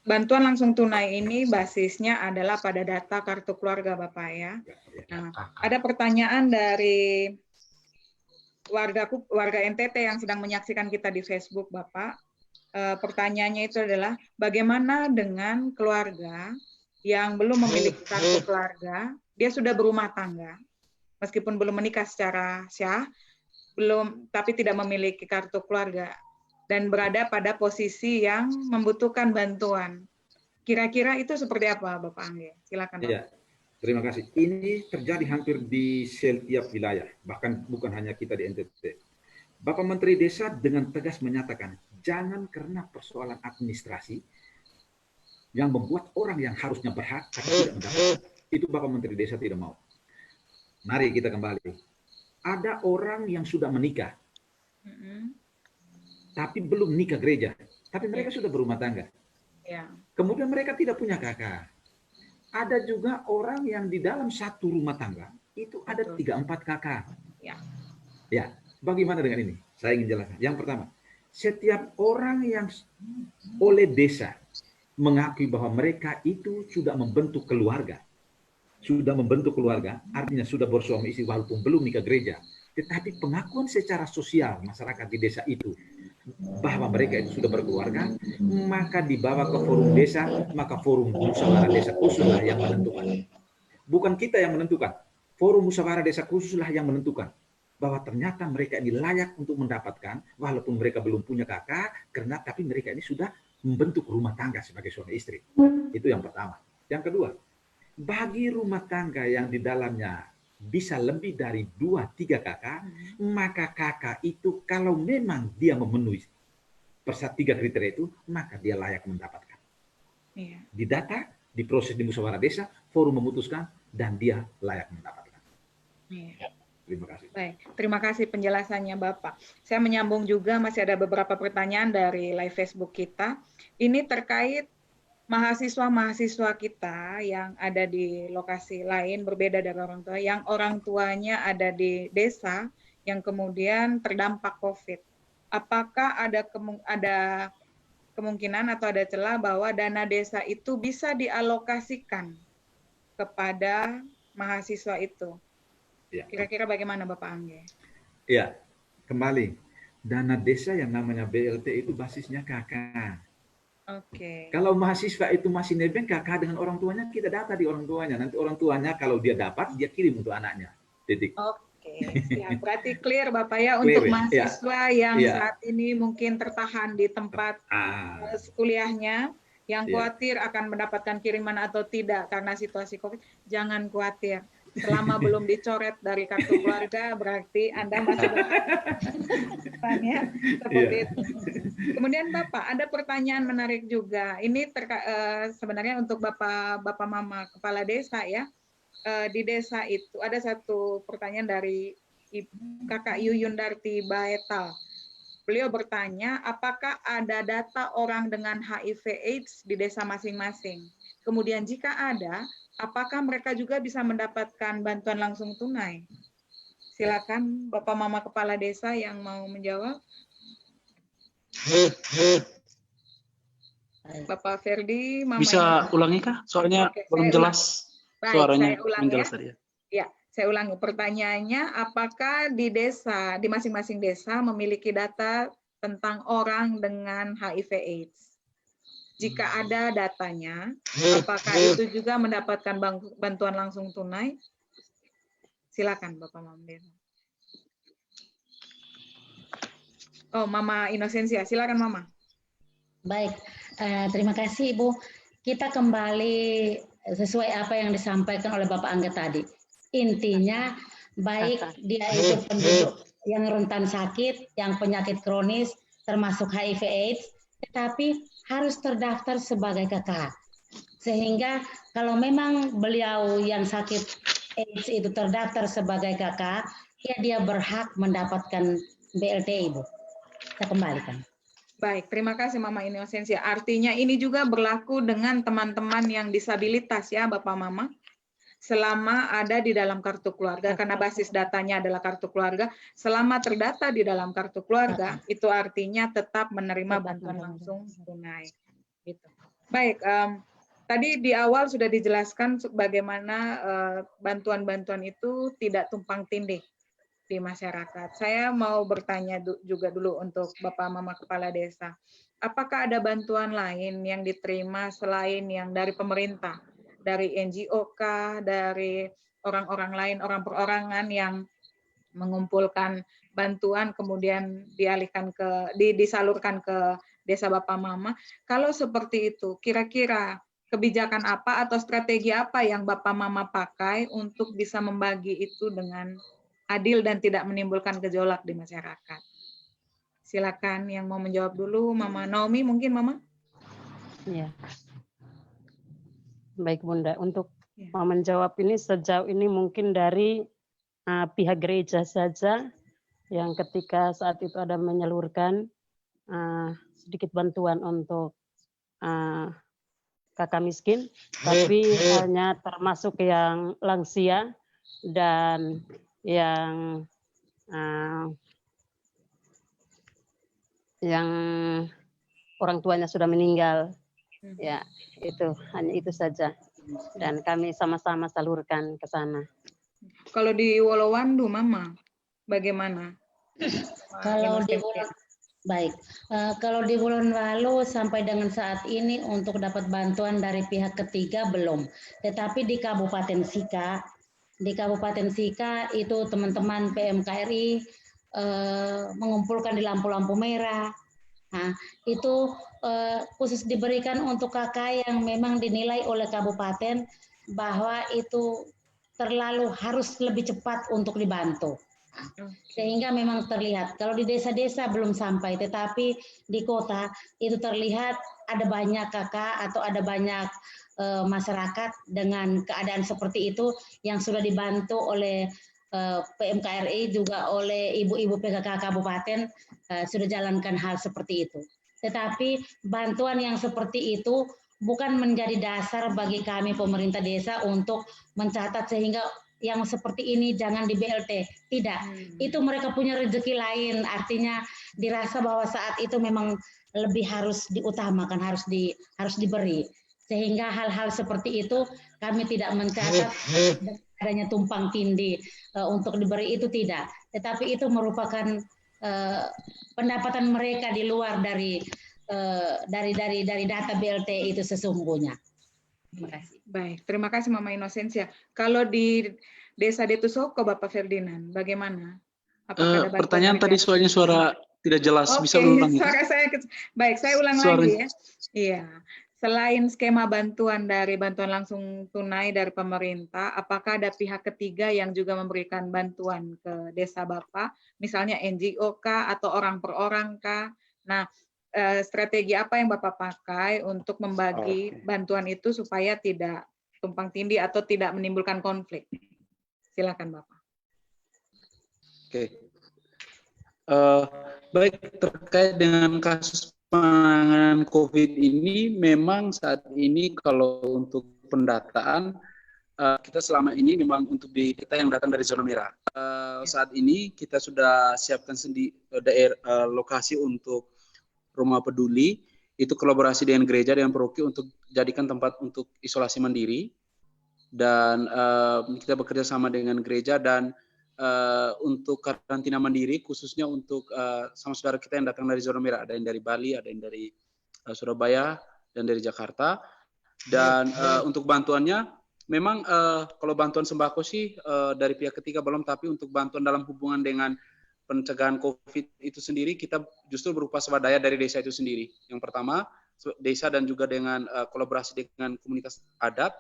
bantuan langsung tunai ini basisnya adalah pada data kartu keluarga Bapak ya. Nah, ada pertanyaan dari warga NTT yang sedang menyaksikan kita di Facebook Bapak. Pertanyaannya itu adalah bagaimana dengan keluarga yang belum memiliki kartu keluarga, dia sudah berumah tangga, meskipun belum menikah secara syah, tapi tidak memiliki kartu keluarga dan berada pada posisi yang membutuhkan bantuan. Kira-kira itu seperti apa, Bapak Angge? Silakan, Bapak. Ya, terima kasih. Ini terjadi hampir di setiap wilayah, bahkan bukan hanya kita di NTT. Bapak Menteri Desa dengan tegas menyatakan, jangan karena persoalan administrasi yang membuat orang yang harusnya berhak tapi tidak mendapat. Itu Bapak Menteri Desa tidak mau. Mari kita kembali. Ada orang yang sudah menikah, tapi belum nikah gereja, tapi mereka sudah berumah tangga. Kemudian mereka tidak punya kakak. Ada juga orang yang di dalam satu rumah tangga itu ada 3-4 kakak. Ya, bagaimana dengan ini? Saya ingin jelaskan. Yang pertama, setiap orang yang oleh desa mengakui bahwa mereka itu sudah membentuk keluarga, artinya sudah bersuami istri walaupun belum nikah gereja, tetapi pengakuan secara sosial masyarakat di desa itu bahwa mereka itu sudah berkeluarga, maka dibawa ke forum desa, maka forum musyawarah desa khususlah yang menentukan. Bukan kita yang menentukan, forum musyawarah desa khususlah yang menentukan bahwa ternyata mereka ini layak untuk mendapatkan, walaupun mereka belum punya kakak, karena tapi mereka ini sudah membentuk rumah tangga sebagai suami istri. Itu yang pertama. Yang kedua, bagi rumah tangga yang di dalamnya bisa lebih dari 2-3 kakak, maka kakak itu kalau memang dia memenuhi 3 kriteria itu, maka dia layak mendapatkan. Di data, di proses di musyawarah desa, forum memutuskan dan dia layak mendapatkan. Terima kasih. Baik, terima kasih penjelasannya Bapak. Saya menyambung juga, masih ada beberapa pertanyaan dari live Facebook kita. Ini terkait mahasiswa-mahasiswa kita yang ada di lokasi lain berbeda dari orang tua, yang orang tuanya ada di desa yang kemudian terdampak COVID. Apakah ada kemungkinan atau ada celah bahwa dana desa itu bisa dialokasikan kepada mahasiswa itu? Kira-kira bagaimana Bapak Angge? Ya, kembali. Dana desa yang namanya BLT itu basisnya kakak. Kalau mahasiswa itu masih nebeng kakak dengan orang tuanya, kita data di orang tuanya. Nanti orang tuanya kalau dia dapat, dia kirim untuk anaknya. Titik. Siap. Berarti clear Bapak ya, untuk mahasiswa yang saat ini mungkin tertahan di tempat kuliahnya, yang khawatir akan mendapatkan kiriman atau tidak karena situasi COVID, jangan khawatir. Selama belum dicoret dari kartu keluarga, berarti Anda masih berhak ya, seperti itu. Kemudian Bapak, ada pertanyaan menarik juga. Ini sebenarnya untuk Bapak Mama Kepala Desa ya. Di desa itu ada satu pertanyaan dari Kakak Yuyundarti Baetal. Beliau bertanya, apakah ada data orang dengan HIV/AIDS di desa masing-masing? Kemudian jika ada, apakah mereka juga bisa mendapatkan bantuan langsung tunai? Silakan Bapak Mama Kepala Desa yang mau menjawab. Bapak Ferdi, Mama bisa ulangi kah? Soalnya belum jelas suaranya. Belum jelas tadi ya. Ya, saya ulangi pertanyaannya, apakah di desa, di masing-masing desa memiliki data tentang orang dengan HIV/AIDS? Jika ada datanya, apakah itu juga mendapatkan bantuan langsung tunai? Silakan Bapak Mama. Oh, Mama Inosensia, silakan Mama. Baik, terima kasih Ibu. Kita kembali sesuai apa yang disampaikan oleh Bapak Angga tadi. Intinya, baik dia itu penduduk yang rentan sakit, yang penyakit kronis, termasuk HIV/AIDS, tetapi harus terdaftar sebagai KK. Sehingga kalau memang beliau yang sakit AIDS itu terdaftar sebagai KK, ya dia berhak mendapatkan BLT, Ibu. Saya kembalikan. Baik, terima kasih Mama Inosensia. Artinya ini juga berlaku dengan teman-teman yang disabilitas ya Bapak Mama. Selama ada di dalam kartu keluarga, karena basis datanya adalah kartu keluarga, selama terdata di dalam kartu keluarga, itu artinya tetap menerima bantuan langsung tunai. Gitu. Baik, tadi di awal sudah dijelaskan bagaimana bantuan-bantuan itu tidak tumpang tindih di masyarakat. Saya mau bertanya juga dulu untuk Bapak Mama Kepala Desa. Apakah ada bantuan lain yang diterima selain yang dari pemerintah, dari NGO kah, dari orang-orang lain, orang perorangan yang mengumpulkan bantuan kemudian disalurkan ke desa Bapak Mama? Kalau seperti itu, kira-kira kebijakan apa atau strategi apa yang Bapak Mama pakai untuk bisa membagi itu dengan adil dan tidak menimbulkan gejolak di masyarakat? Silakan yang mau menjawab dulu, Mama Naomi mungkin, Mama. Ya. Baik Bunda, untuk menjawab ini sejauh ini mungkin dari pihak gereja saja yang ketika saat itu ada menyalurkan sedikit bantuan untuk kakak miskin, tapi hanya termasuk yang lansia dan yang orang tuanya sudah meninggal. Ya, itu hanya itu saja. Dan kami sama-sama salurkan ke sana. Kalau di Wolowandu, Mama, bagaimana? Kalau di bulan kalau di bulan lalu sampai dengan saat ini untuk dapat bantuan dari pihak ketiga belum. Tetapi di Kabupaten Sika itu teman-teman PMKRI mengumpulkan di lampu-lampu merah. Nah, itu khusus diberikan untuk kakak yang memang dinilai oleh kabupaten bahwa itu terlalu harus lebih cepat untuk dibantu. Sehingga memang terlihat, kalau di desa-desa belum sampai, tetapi di kota itu terlihat ada banyak kakak atau ada banyak masyarakat dengan keadaan seperti itu yang sudah dibantu oleh PMKRI juga oleh ibu-ibu PKK Kabupaten sudah jalankan hal seperti itu. Tetapi bantuan yang seperti itu bukan menjadi dasar bagi kami pemerintah desa untuk mencatat sehingga yang seperti ini jangan di BLT. Tidak, itu mereka punya rezeki lain. Artinya dirasa bahwa saat itu memang lebih harus diutamakan, harus diberi. Sehingga hal-hal seperti itu kami tidak mencatat adanya tumpang tindih untuk diberi itu tidak. Tetapi itu merupakan pendapatan mereka di luar dari data BLT itu sesungguhnya. Terima kasih. Baik, terima kasih Mama Inosensia. Kalau di Desa Detusoko, Bapak Ferdinand, bagaimana? Apakah ada pertanyaan tadi soalnya suara tidak jelas, bisa ulang? Suara saya baik, saya ulang lagi ya. Iya. Selain skema bantuan langsung tunai dari pemerintah, apakah ada pihak ketiga yang juga memberikan bantuan ke desa Bapak, misalnya NGO kah atau orang per orang kah? Nah, strategi apa yang Bapak pakai untuk membagi bantuan itu supaya tidak tumpang tindih atau tidak menimbulkan konflik? Silakan Bapak. Oke. Baik, terkait dengan kasus penanganan COVID ini, memang saat ini kalau untuk pendataan, kita selama ini memang untuk kita yang datang dari zona merah. Saat ini kita sudah siapkan daerah lokasi untuk rumah peduli, itu kolaborasi dengan gereja, dengan paroki untuk jadikan tempat untuk isolasi mandiri. Dan kita bekerja sama dengan gereja dan untuk karantina mandiri khususnya untuk sama saudara kita yang datang dari zona merah, ada yang dari Bali, ada yang dari Surabaya dan dari Jakarta. Dan untuk bantuannya memang kalau bantuan sembako sih dari pihak ketiga belum, tapi untuk bantuan dalam hubungan dengan pencegahan COVID itu sendiri kita justru berupa swadaya dari desa itu sendiri. Yang pertama desa dan juga dengan kolaborasi dengan komunitas adat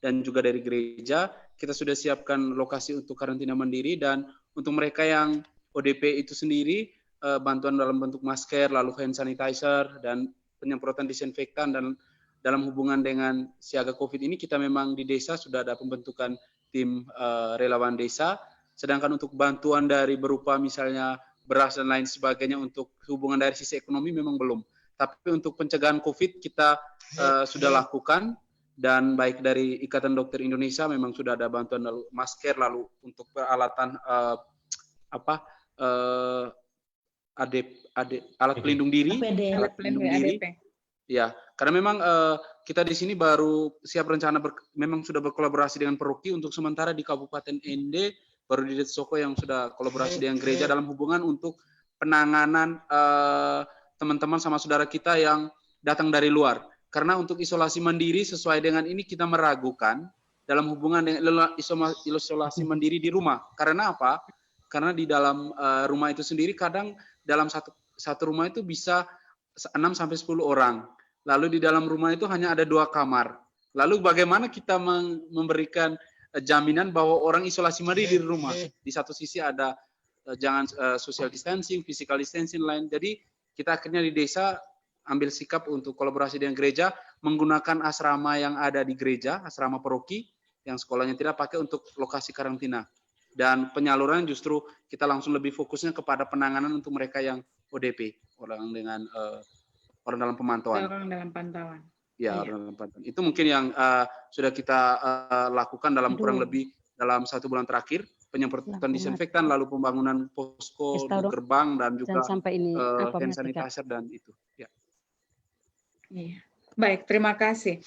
dan juga dari gereja, kita sudah siapkan lokasi untuk karantina mandiri. Dan untuk mereka yang ODP itu sendiri, bantuan dalam bentuk masker, lalu hand sanitizer, dan penyemprotan disinfektan. Dan dalam hubungan dengan siaga COVID ini, kita memang di desa sudah ada pembentukan tim relawan desa. Sedangkan untuk bantuan dari berupa misalnya beras dan lain sebagainya untuk hubungan dari sisi ekonomi memang belum. Tapi untuk pencegahan COVID kita sudah lakukan. Dan baik dari Ikatan Dokter Indonesia memang sudah ada bantuan lalu masker, lalu untuk peralatan alat pelindung diri, APD. ya, Karena memang kita di sini baru siap rencana memang sudah berkolaborasi dengan Peroki untuk sementara di Kabupaten Ende, baru di Desa Soko yang sudah kolaborasi dengan gereja dalam hubungan untuk penanganan teman-teman sama saudara kita yang datang dari luar. Karena untuk isolasi mandiri sesuai dengan ini kita meragukan dalam hubungan dengan isolasi mandiri di rumah. Karena apa? Karena di dalam rumah itu sendiri kadang dalam satu rumah itu bisa 6 sampai 10 orang. Lalu di dalam rumah itu hanya ada 2 kamar. Lalu bagaimana kita memberikan jaminan bahwa orang isolasi mandiri di rumah? Di satu sisi ada jangan social distancing, physical distancing lain. Jadi kita akhirnya di desa ambil sikap untuk kolaborasi dengan gereja, menggunakan asrama yang ada di gereja, asrama Peroki, yang sekolahnya tidak pakai untuk lokasi karantina. Dan penyaluran justru kita langsung lebih fokusnya kepada penanganan untuk mereka yang ODP, orang dalam pemantauan. Orang dalam pantauan. Ya, orang dalam pantauan. Itu mungkin yang sudah kita lakukan dalam kurang lebih dalam 1 bulan terakhir, penyemprotan disinfektan, lalu pembangunan posko gerbang dan juga hand sanitizer dan itu. Ya. Iya. Baik, terima kasih.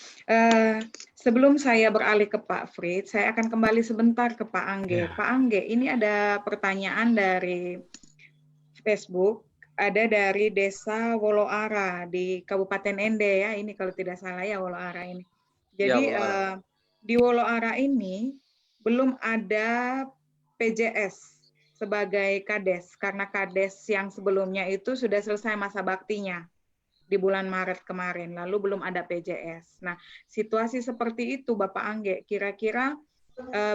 Sebelum saya beralih ke Pak Fritz, saya akan kembali sebentar ke Pak Angge. Pak Angge, ini ada pertanyaan dari Facebook, ada dari Desa Woloara di Kabupaten Ende ya, ini kalau tidak salah ya Woloara ini. Jadi ya, di Woloara ini belum ada PJS sebagai kades, karena kades yang sebelumnya itu sudah selesai masa baktinya di bulan Maret kemarin, lalu belum ada PJS. Nah, situasi seperti itu Bapak Angge, kira-kira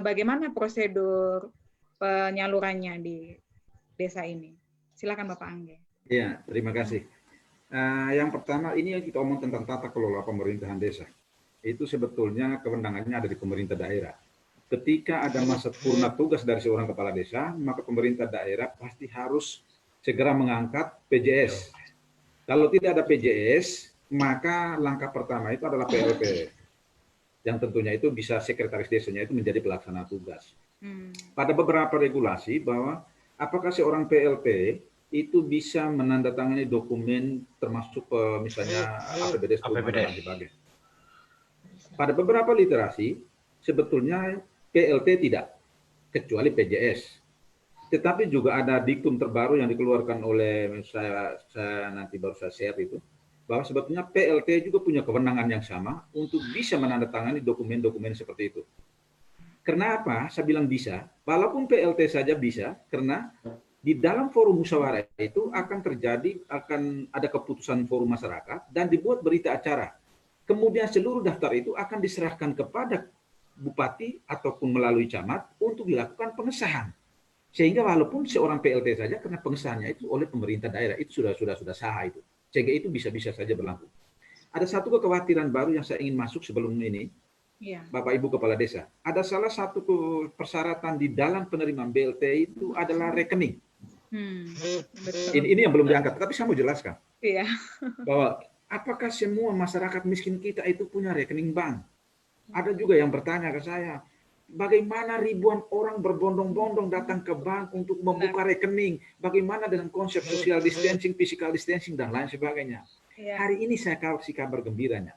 bagaimana prosedur penyalurannya di desa ini? Silakan Bapak Angge. Iya, terima kasih. Yang pertama, ini yang kita omong tentang tata kelola pemerintahan desa. Itu sebetulnya kewenangannya ada di pemerintah daerah. Ketika ada masa purna tugas dari seorang kepala desa, maka pemerintah daerah pasti harus segera mengangkat PJS. Kalau tidak ada PJS, maka langkah pertama itu adalah PLT. Yang tentunya itu bisa sekretaris desanya itu menjadi pelaksana tugas. Pada beberapa regulasi bahwa apakah seorang PLT itu bisa menandatangani dokumen termasuk misalnya APBD dan sebagainya. Pada beberapa literasi, sebetulnya PLT tidak, kecuali PJS. Tetapi juga ada diktum terbaru yang dikeluarkan oleh saya nanti baru saya share itu, bahwa sebetulnya PLT juga punya kewenangan yang sama untuk bisa menandatangani dokumen-dokumen seperti itu. Kenapa saya bilang bisa? Walaupun PLT saja bisa, karena di dalam forum musyawarah itu akan ada keputusan forum masyarakat dan dibuat berita acara. Kemudian seluruh daftar itu akan diserahkan kepada bupati ataupun melalui camat untuk dilakukan pengesahan. Sehingga walaupun seorang PLT saja, karena pengesahannya itu oleh pemerintah daerah, itu sudah sah itu. Sehingga itu bisa-bisa saja berlaku. Ada satu kekhawatiran baru yang saya ingin masuk sebelum ini, Bapak Ibu Kepala Desa. Ada salah satu persyaratan di dalam penerimaan BLT itu adalah rekening. Ini yang belum diangkat, tapi saya mau jelaskan. Bahwa apakah semua masyarakat miskin kita itu punya rekening bank? Ada juga yang bertanya ke saya, bagaimana ribuan orang berbondong-bondong datang ke bank untuk membuka rekening? Bagaimana dengan konsep social distancing, physical distancing, dan lain sebagainya? Hari ini saya kasih kabar gembiranya,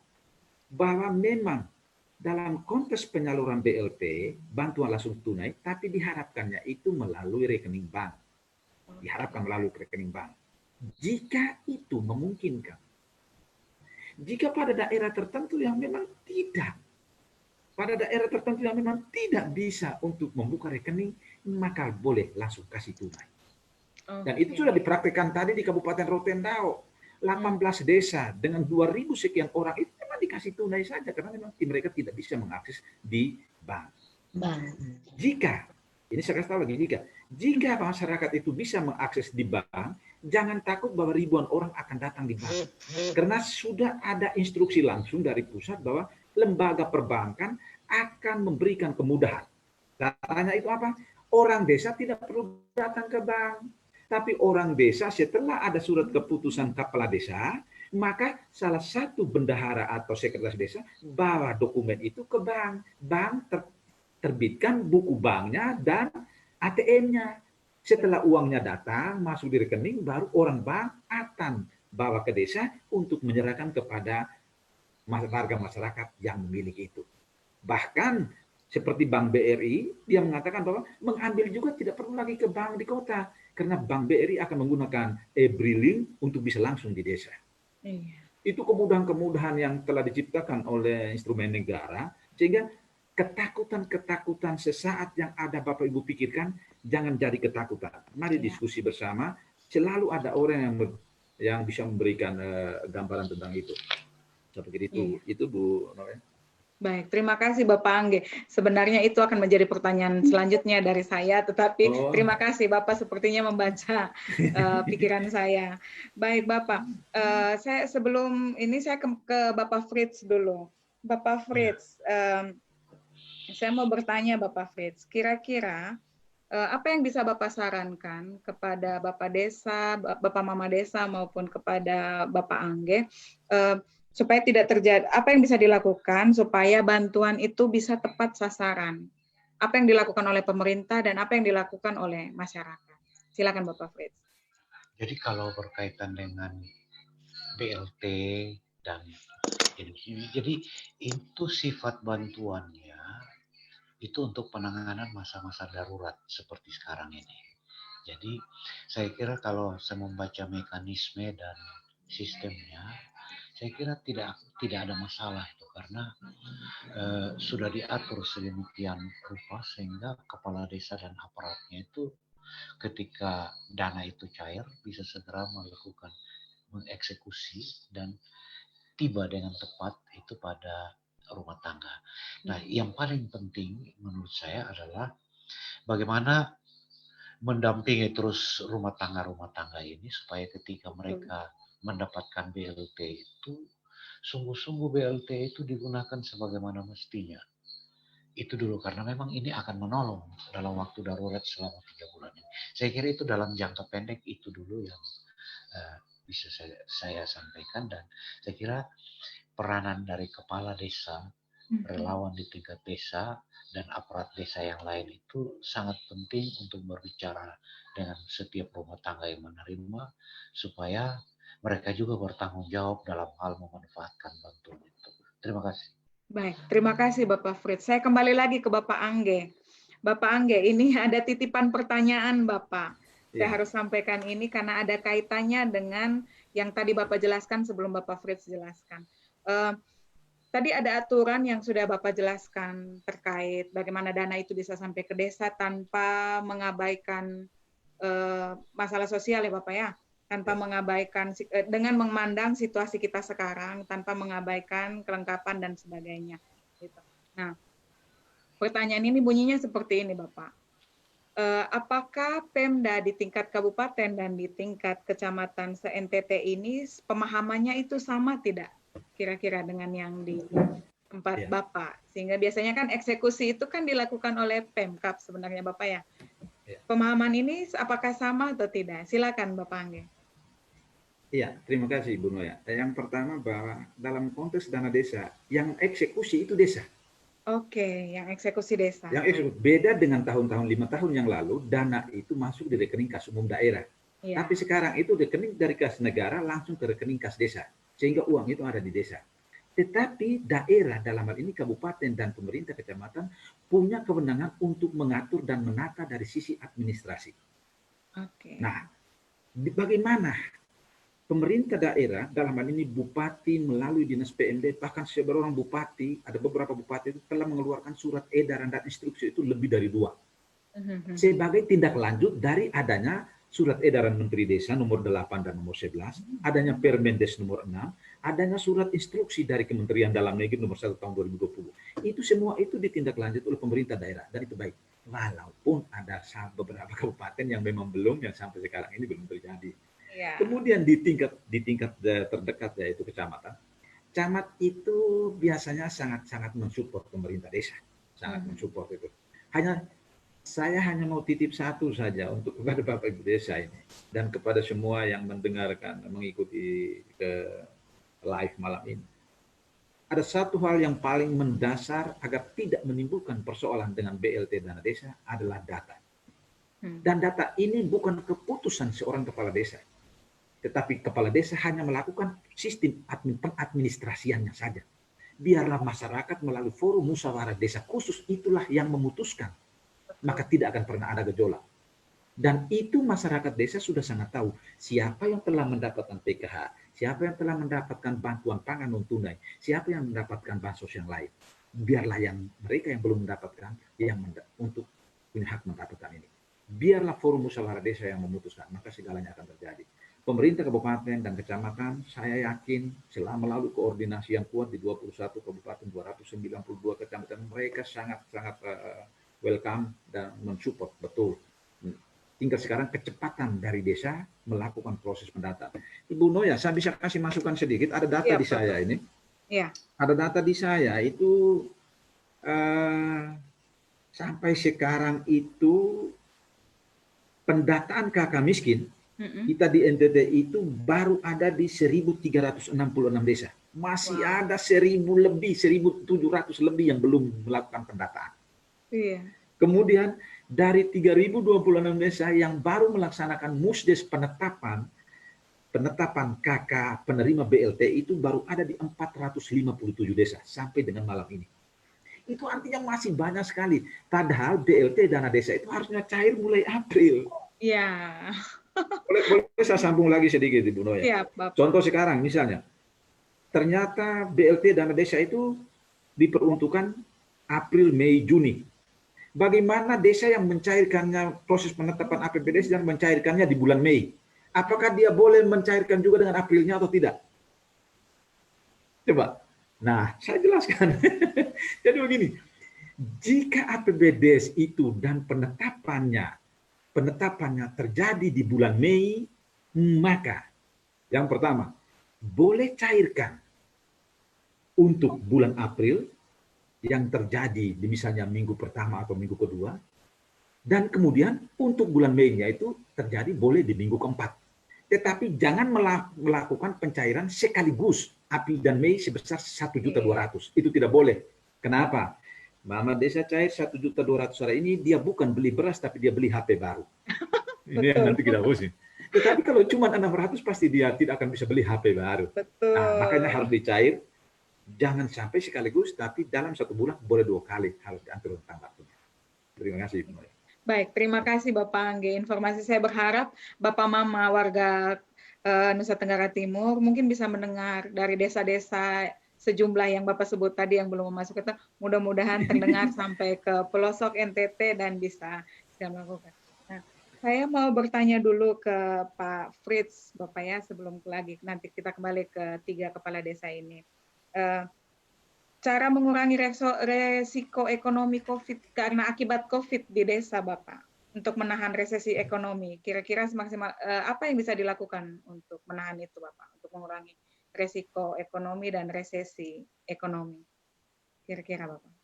bahwa memang dalam konteks penyaluran BLT, bantuan langsung tunai, tapi diharapkannya itu melalui rekening bank. Diharapkan melalui rekening bank. Jika itu memungkinkan. Jika pada daerah tertentu yang memang tidak, pada daerah tertentu yang memang tidak bisa untuk membuka rekening, maka boleh langsung kasih tunai. Dan itu sudah dipraktikkan tadi di Kabupaten Rotendao. 18 desa dengan 2.000 sekian orang itu memang dikasih tunai saja karena memang mereka tidak bisa mengakses di bank. Jika, ini saya kasih tahu lagi, jika masyarakat itu bisa mengakses di bank, jangan takut bahwa ribuan orang akan datang di bank. Karena sudah ada instruksi langsung dari pusat bahwa lembaga perbankan akan memberikan kemudahan. Caranya itu apa? Orang desa tidak perlu datang ke bank. Tapi orang desa setelah ada surat keputusan kepala desa, maka salah satu bendahara atau sekretaris desa bawa dokumen itu ke bank. Bank terbitkan buku banknya dan ATM-nya. Setelah uangnya datang, masuk di rekening, baru orang bank akan bawa ke desa untuk menyerahkan kepada warga masyarakat yang memiliki itu. Bahkan seperti Bank BRI, dia mengatakan bahwa mengambil juga tidak perlu lagi ke bank di kota, karena Bank BRI akan menggunakan e-Briling untuk bisa langsung di desa. Iya. Itu kemudahan-kemudahan yang telah diciptakan oleh instrumen negara, sehingga ketakutan-ketakutan sesaat yang ada Bapak Ibu pikirkan, jangan jadi ketakutan. Mari diskusi bersama, selalu ada orang yang bisa memberikan gambaran tentang itu. Saya pikir itu Bu Noe. Baik, terima kasih Bapak Angge. Sebenarnya itu akan menjadi pertanyaan selanjutnya dari saya, tetapi terima kasih Bapak sepertinya membaca pikiran saya. Baik Bapak, saya sebelum ini saya ke Bapak Fritz dulu. Bapak Fritz, saya mau bertanya Bapak Fritz, kira-kira apa yang bisa Bapak sarankan kepada Bapak Desa, Bapak Mama Desa maupun kepada Bapak Angge, supaya tidak terjadi, apa yang bisa dilakukan supaya bantuan itu bisa tepat sasaran? Apa yang dilakukan oleh pemerintah dan apa yang dilakukan oleh masyarakat? Silakan Bapak Fritz. Jadi kalau berkaitan dengan BLT dan jadi itu sifat bantuannya itu untuk penanganan masa-masa darurat seperti sekarang ini. Jadi saya kira kalau saya membaca mekanisme dan sistemnya, saya kira tidak ada masalah itu karena sudah diatur sedemikian rupa sehingga kepala desa dan aparatnya itu ketika dana itu cair bisa segera melakukan mengeksekusi dan tiba dengan tepat itu pada rumah tangga. Nah, yang paling penting menurut saya adalah bagaimana mendampingi terus rumah tangga ini supaya ketika mereka mendapatkan BLT itu sungguh-sungguh BLT itu digunakan sebagaimana mestinya. Itu dulu karena memang ini akan menolong dalam waktu darurat selama 3 bulan ini. Saya kira itu dalam jangka pendek itu dulu yang bisa saya sampaikan dan saya kira peranan dari kepala desa, relawan di tingkat desa, dan aparat desa yang lain itu sangat penting untuk berbicara dengan setiap rumah tangga yang menerima supaya mereka juga bertanggung jawab dalam hal memanfaatkan bantuan itu. Terima kasih. Baik, terima kasih Bapak Fritz. Saya kembali lagi ke Bapak Angge. Bapak Angge, ini ada titipan pertanyaan Bapak. Saya harus sampaikan ini karena ada kaitannya dengan yang tadi Bapak jelaskan sebelum Bapak Fritz jelaskan. Tadi ada aturan yang sudah Bapak jelaskan terkait bagaimana dana itu bisa sampai ke desa tanpa mengabaikan masalah sosial ya Bapak ya, tanpa mengabaikan, dengan memandang situasi kita sekarang, tanpa mengabaikan kelengkapan dan sebagainya. Gitu. Nah, pertanyaan ini bunyinya seperti ini Bapak. Apakah Pemda di tingkat kabupaten dan di tingkat kecamatan se-NTT ini pemahamannya itu sama tidak? Kira-kira dengan yang di tempat Bapak. Sehingga biasanya kan eksekusi itu kan dilakukan oleh Pemkab sebenarnya Bapak ya. Pemahaman ini apakah sama atau tidak? Silakan Bapak Angge. Iya, terima kasih Bu Noya. Yang pertama bahwa dalam konteks dana desa, yang eksekusi itu desa. Oke, yang eksekusi desa. Yang eksekusi beda dengan tahun-tahun 5 tahun yang lalu, dana itu masuk di rekening kas umum daerah. Tapi sekarang itu rekening dari kas negara langsung ke rekening kas desa. Sehingga uang itu ada di desa. Tetapi daerah dalam hal ini kabupaten dan pemerintah kecamatan punya kewenangan untuk mengatur dan menata dari sisi administrasi. Nah, bagaimana pemerintah daerah dalam hal ini bupati melalui dinas PMD, bahkan seberapa bupati, ada beberapa bupati itu telah mengeluarkan surat edaran dan instruksi itu lebih dari 2. Sebagai tindak lanjut dari adanya surat edaran Menteri Desa nomor 8 dan nomor 11, adanya Permendes nomor 6, adanya surat instruksi dari Kementerian Dalam Negeri nomor 1 tahun 2020. Itu semua itu ditindaklanjuti oleh pemerintah daerah dan itu baik. Walaupun ada beberapa kabupaten yang memang belum, yang sampai sekarang ini belum terjadi. Kemudian di tingkat terdekat yaitu kecamatan, camat itu biasanya sangat mensupport pemerintah desa, sangat mensupport itu. Saya hanya mau titip satu saja untuk kepada Bapak Ibu desa ini dan kepada semua yang mendengarkan, mengikuti ke live malam ini. Ada satu hal yang paling mendasar agar tidak menimbulkan persoalan dengan BLT dana desa adalah data. Dan data ini bukan keputusan seorang kepala desa. Tetapi kepala desa hanya melakukan sistem pengadministrasiannya saja. biarlah masyarakat melalui forum musyawarah desa khusus itulah yang memutuskan. Maka tidak akan pernah ada gejolak. Dan itu masyarakat desa sudah sangat tahu siapa yang telah mendapatkan PKH, siapa yang telah mendapatkan bantuan pangan non tunai, siapa yang mendapatkan bansos yang lain. Biarlah yang mereka yang belum mendapatkan untuk punya hak mendapatkan ini. Biarlah forum musyawarah desa yang memutuskan, maka segalanya akan terjadi. Pemerintah kabupaten dan kecamatan, saya yakin selama melalui koordinasi yang kuat di 21 kabupaten, 292 kecamatan, mereka sangat-sangat welcome dan mensupport betul. Tinggal sekarang kecepatan dari desa melakukan proses pendataan. Ibu Noya, saya bisa kasih masukan sedikit. Ada data di saya ini. Ya. Ada data di saya itu sampai sekarang itu pendataan kakak miskin kita di NTT itu baru ada di 1.366 desa. Masih ada 1.000 lebih, 1.700 lebih yang belum melakukan pendataan. Iya. Kemudian dari 3.026 desa yang baru melaksanakan musdes penetapan KK penerima BLT itu baru ada di 457 desa sampai dengan malam ini. Itu artinya masih banyak sekali. Padahal BLT dana desa itu harusnya cair mulai April. Iya. Boleh saya sambung lagi sedikit, Ibu Noya? Iya, Bapak. Contoh sekarang misalnya, ternyata BLT dana desa itu diperuntukkan April, Mei, Juni. Bagaimana desa yang mencairkannya proses penetapan APBD dan mencairkannya di bulan Mei? Apakah dia boleh mencairkan juga dengan Aprilnya atau tidak? Coba. Nah, saya jelaskan. Jadi begini, jika APBD itu dan penetapannya terjadi di bulan Mei, maka yang pertama, boleh cairkan untuk bulan April yang terjadi di misalnya minggu pertama atau minggu kedua, dan kemudian untuk bulan Mei-nya itu terjadi boleh di minggu keempat. Tetapi jangan melakukan pencairan sekaligus April dan Mei sebesar 1.200.000. Itu tidak boleh. Kenapa? Mama desa cair 1.200.000 hari ini, dia bukan beli beras, tapi dia beli HP baru. Ini yang nanti kita pusing. Tetapi kalau cuma 600, pasti dia tidak akan bisa beli HP baru. Betul. Nah, makanya harus dicair. Jangan sampai sekaligus, tapi dalam 1 bulan boleh 2 kali harus diatur tentang waktunya. Terima kasih. Baik, terima kasih Bapak Angge. Informasi saya berharap Bapak Mama warga Nusa Tenggara Timur mungkin bisa mendengar dari desa-desa sejumlah yang Bapak sebut tadi yang belum masuk itu, mudah-mudahan terdengar sampai ke pelosok NTT dan bisa melakukan. Nah, saya mau bertanya dulu ke Pak Fritz, Bapak ya, sebelum lagi nanti kita kembali ke 3 kepala desa ini. Cara mengurangi resiko ekonomi COVID karena akibat COVID di desa, Bapak, untuk menahan resesi ekonomi, kira-kira semaksimal apa yang bisa dilakukan untuk menahan itu, Bapak, untuk mengurangi resiko ekonomi dan resesi ekonomi, kira-kira, Bapak?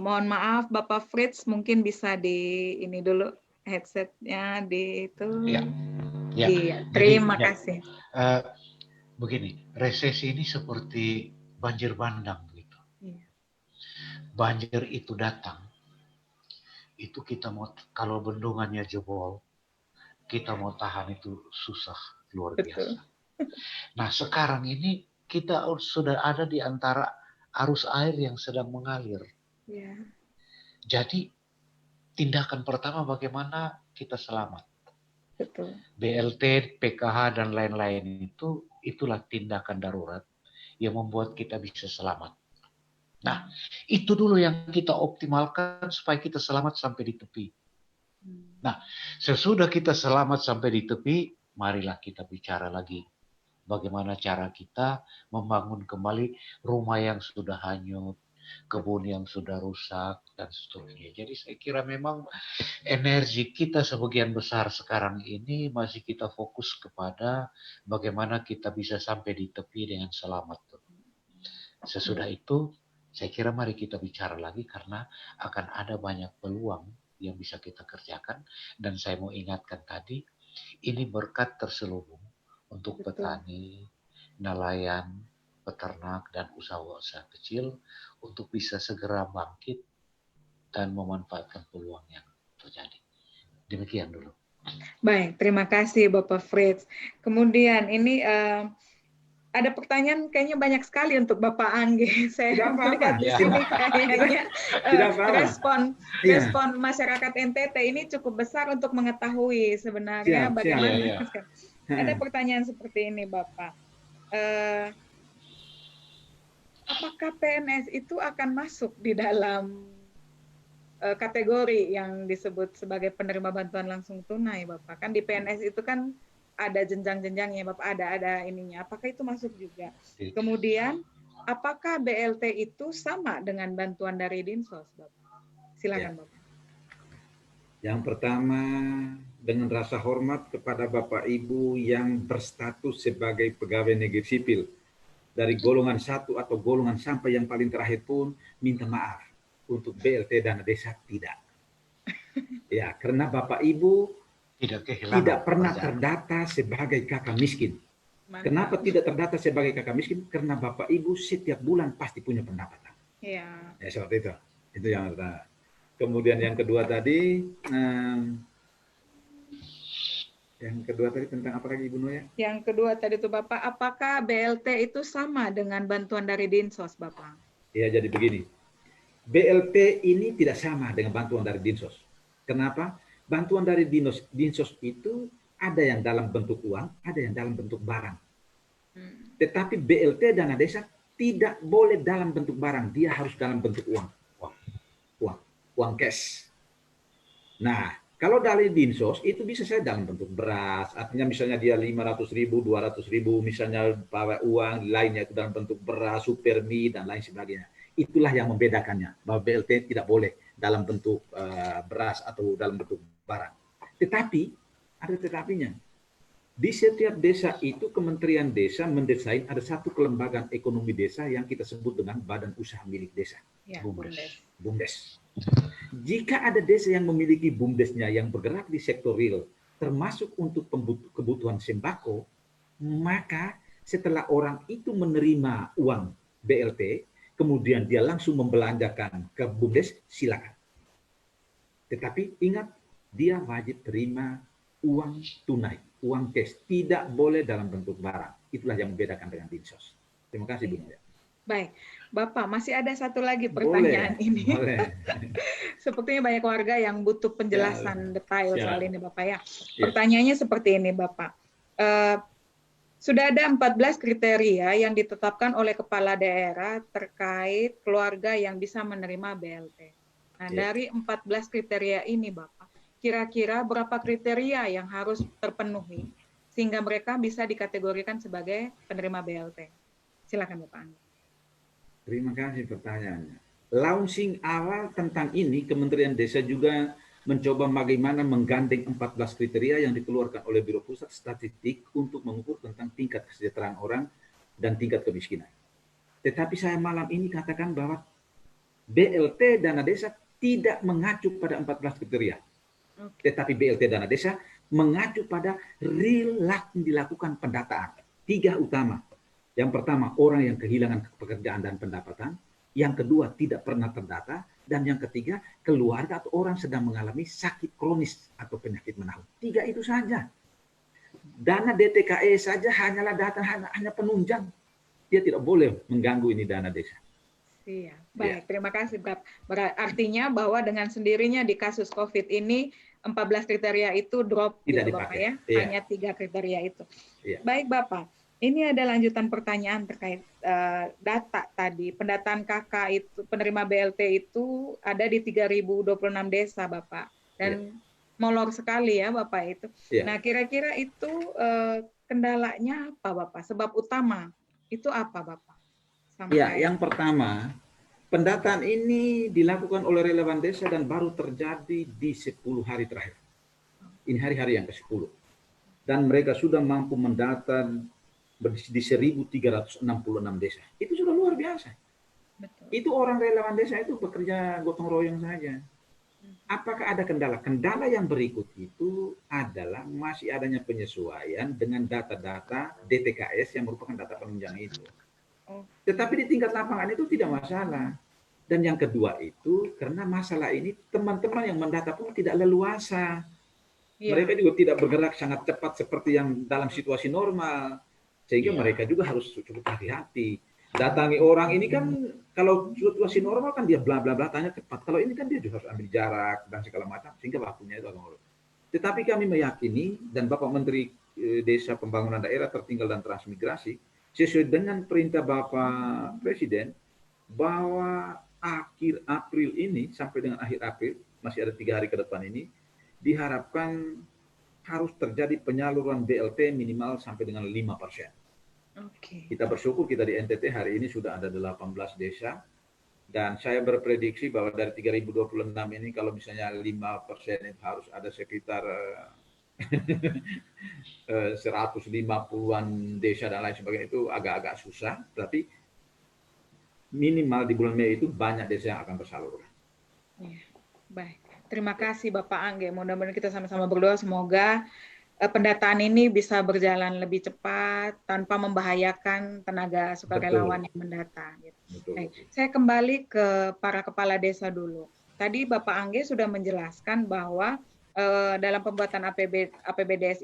Mohon maaf, Bapak Fritz, mungkin bisa di ini dulu headsetnya di itu. Ya. Ya. Iya, terima kasih. Begini, resesi ini seperti banjir bandang gitu. Iya. Banjir itu datang, itu kita mau, kalau bendungannya jebol, kita mau tahan itu susah, luar biasa. Nah, sekarang ini kita sudah ada di antara arus air yang sedang mengalir. Ya. Jadi, tindakan pertama bagaimana kita selamat. Betul. BLT, PKH, dan lain-lain itulah tindakan darurat yang membuat kita bisa selamat. Nah, itu dulu yang kita optimalkan supaya kita selamat sampai di tepi. Nah, sesudah kita selamat sampai di tepi, marilah kita bicara lagi. Bagaimana cara kita membangun kembali rumah yang sudah hanyut, kebun yang sudah rusak, dan seterusnya. Jadi saya kira memang energi kita sebagian besar sekarang ini masih kita fokus kepada bagaimana kita bisa sampai di tepi dengan selamat. Sesudah itu, saya kira mari kita bicara lagi karena akan ada banyak peluang yang bisa kita kerjakan. Dan saya mau ingatkan tadi, ini berkat terselubung untuk petani, nelayan, peternak, dan usaha-usaha kecil untuk bisa segera bangkit dan memanfaatkan peluang yang terjadi. Demikian dulu. Baik, terima kasih Bapak Fritz. Kemudian ini ada pertanyaan kayaknya banyak sekali untuk Bapak Anggi. Saya Tidak apa-apa. lihat di Ya. sini kayaknya Tidak apa-apa. Iya. respon masyarakat NTT ini cukup besar untuk mengetahui sebenarnya Siap, bagaimana. Iya, Ada pertanyaan seperti ini Bapak. Apakah PNS itu akan masuk di dalam kategori yang disebut sebagai penerima bantuan langsung tunai, Bapak? Kan di PNS itu kan ada jenjang-jenjangnya, Bapak, ada ininya. Apakah itu masuk juga? Kemudian, apakah BLT itu sama dengan bantuan dari Dinsos, Bapak? Silakan, Bapak. Yang pertama, dengan rasa hormat kepada Bapak Ibu yang berstatus sebagai pegawai negeri sipil, dari golongan 1 atau golongan sampai yang paling terakhir pun, minta maaf. Untuk BLT dana desa tidak. Ya, karena Bapak Ibu tidak pernah terdata sebagai kakak miskin. Mantap. Kenapa tidak terdata sebagai kakak miskin? Karena Bapak Ibu setiap bulan pasti punya pendapatan. Ya. Ya, seperti itu. Itu yang pertama. Kemudian yang kedua tadi, tentang apa lagi Ibu Noya? Yang kedua tadi itu Bapak, apakah BLT itu sama dengan bantuan dari Dinsos, Bapak? Ya, jadi begini. BLT ini tidak sama dengan bantuan dari Dinsos. Kenapa? Bantuan dari Dinsos itu ada yang dalam bentuk uang, ada yang dalam bentuk barang. Tetapi BLT dana desa tidak boleh dalam bentuk barang, dia harus dalam bentuk uang. Uang cash. Nah, kalau dari Dinsos itu bisa saya dalam bentuk beras, artinya misalnya dia 500.000, 200.000, misalnya bawa uang, lainnya itu dalam bentuk beras, supermi, dan lain sebagainya. Itulah yang membedakannya, bahwa BLT tidak boleh dalam bentuk beras atau dalam bentuk barang. Tetapi, ada tetapinya. Di setiap desa itu Kementerian Desa mendesain ada satu kelembagaan ekonomi desa yang kita sebut dengan Badan Usaha Milik Desa. Ya, BUMDes. Jika ada desa yang memiliki BUMDesnya yang bergerak di sektor real, termasuk untuk kebutuhan sembako, maka setelah orang itu menerima uang BLT, kemudian dia langsung membelanjakan ke BUMDes, silakan. Tetapi ingat, dia wajib terima uang tunai, uang cash, tidak boleh dalam bentuk barang. Itulah yang membedakan dengan Dinsos. Terima kasih Bu Noya. Baik, Bapak, masih ada satu lagi pertanyaan ini. Boleh. Sepertinya banyak warga yang butuh penjelasan detail Siap. soal ini, Bapak ya. Pertanyaannya seperti ini, Bapak. Sudah ada 14 kriteria yang ditetapkan oleh kepala daerah terkait keluarga yang bisa menerima BLT. Nah, dari 14 kriteria ini, Bapak, kira-kira berapa kriteria yang harus terpenuhi sehingga mereka bisa dikategorikan sebagai penerima BLT? Silakan, Bapak Anggi. Terima kasih pertanyaannya. Launching awal tentang ini, Kementerian Desa juga mencoba bagaimana menggandeng 14 kriteria yang dikeluarkan oleh Biro Pusat Statistik untuk mengukur tentang tingkat kesejahteraan orang dan tingkat kemiskinan. Tetapi saya malam ini katakan bahwa BLT dana desa tidak mengacu pada 14 kriteria. Tetapi BLT dana desa mengacu pada real dilakukan pendataan. 3 utama. Yang pertama, orang yang kehilangan pekerjaan dan pendapatan. Yang kedua, tidak pernah terdata. Dan yang ketiga, keluarga atau orang sedang mengalami sakit kronis atau penyakit menahun. 3 itu saja. Dana DTKE saja hanyalah data hanya penunjang. Dia tidak boleh mengganggu ini dana desa. Iya, baik. Terima kasih, Bapak. Artinya bahwa dengan sendirinya di kasus COVID ini 14 kriteria itu drop, tidak gitu, dipakai. Bapak ya. Iya. Hanya 3 kriteria itu. Iya. Baik, Bapak. Ini ada lanjutan pertanyaan terkait data tadi. Pendataan KK itu penerima BLT itu ada di 3026 desa, Bapak. Dan molor sekali ya, Bapak itu. Iya. Nah, kira-kira itu kendalanya apa, Bapak? Sebab utama itu apa, Bapak? Ya, yang pertama, pendataan ini dilakukan oleh relawan desa dan baru terjadi di 10 hari terakhir. Ini hari-hari yang ke-10. Dan mereka sudah mampu mendata di 1.366 desa. Itu sudah luar biasa. Betul. Itu orang relawan desa itu bekerja gotong royong saja. Apakah ada kendala? Kendala yang berikut itu adalah masih adanya penyesuaian dengan data-data DTKS yang merupakan data penunjang itu. Tetapi di tingkat lapangan itu tidak masalah. Dan yang kedua itu karena masalah ini teman-teman yang mendata pun tidak leluasa. Iya. Mereka juga tidak bergerak sangat cepat seperti yang dalam situasi normal, sehingga mereka juga harus cukup hati-hati. Datangi orang ini kan kalau situasi normal kan dia bla bla bla tanya cepat. Kalau ini kan dia juga harus ambil jarak dan segala macam sehingga waktunya itu agak ngurus. Tetapi kami meyakini dan Bapak Menteri Desa Pembangunan Daerah Tertinggal dan Transmigrasi sesuai dengan perintah Bapak Presiden bahwa akhir April ini sampai dengan akhir April masih ada 3 hari ke depan ini diharapkan harus terjadi penyaluran BLT minimal sampai dengan 5%. Kita bersyukur kita di NTT hari ini sudah ada 18 desa dan saya berprediksi bahwa dari 3026 ini kalau misalnya 5% itu harus ada sekitar 150-an desa dan lain sebagainya, itu agak-agak susah, tapi minimal di bulan Mei itu banyak desa yang akan tersalurkan. Baik. Terima kasih Bapak Angge. Mudah-mudahan kita sama-sama berdoa semoga pendataan ini bisa berjalan lebih cepat tanpa membahayakan tenaga sukarelawan yang mendata. Gitu. Saya kembali ke para kepala desa dulu. Tadi Bapak Angge sudah menjelaskan bahwa dalam pembuatan APBDes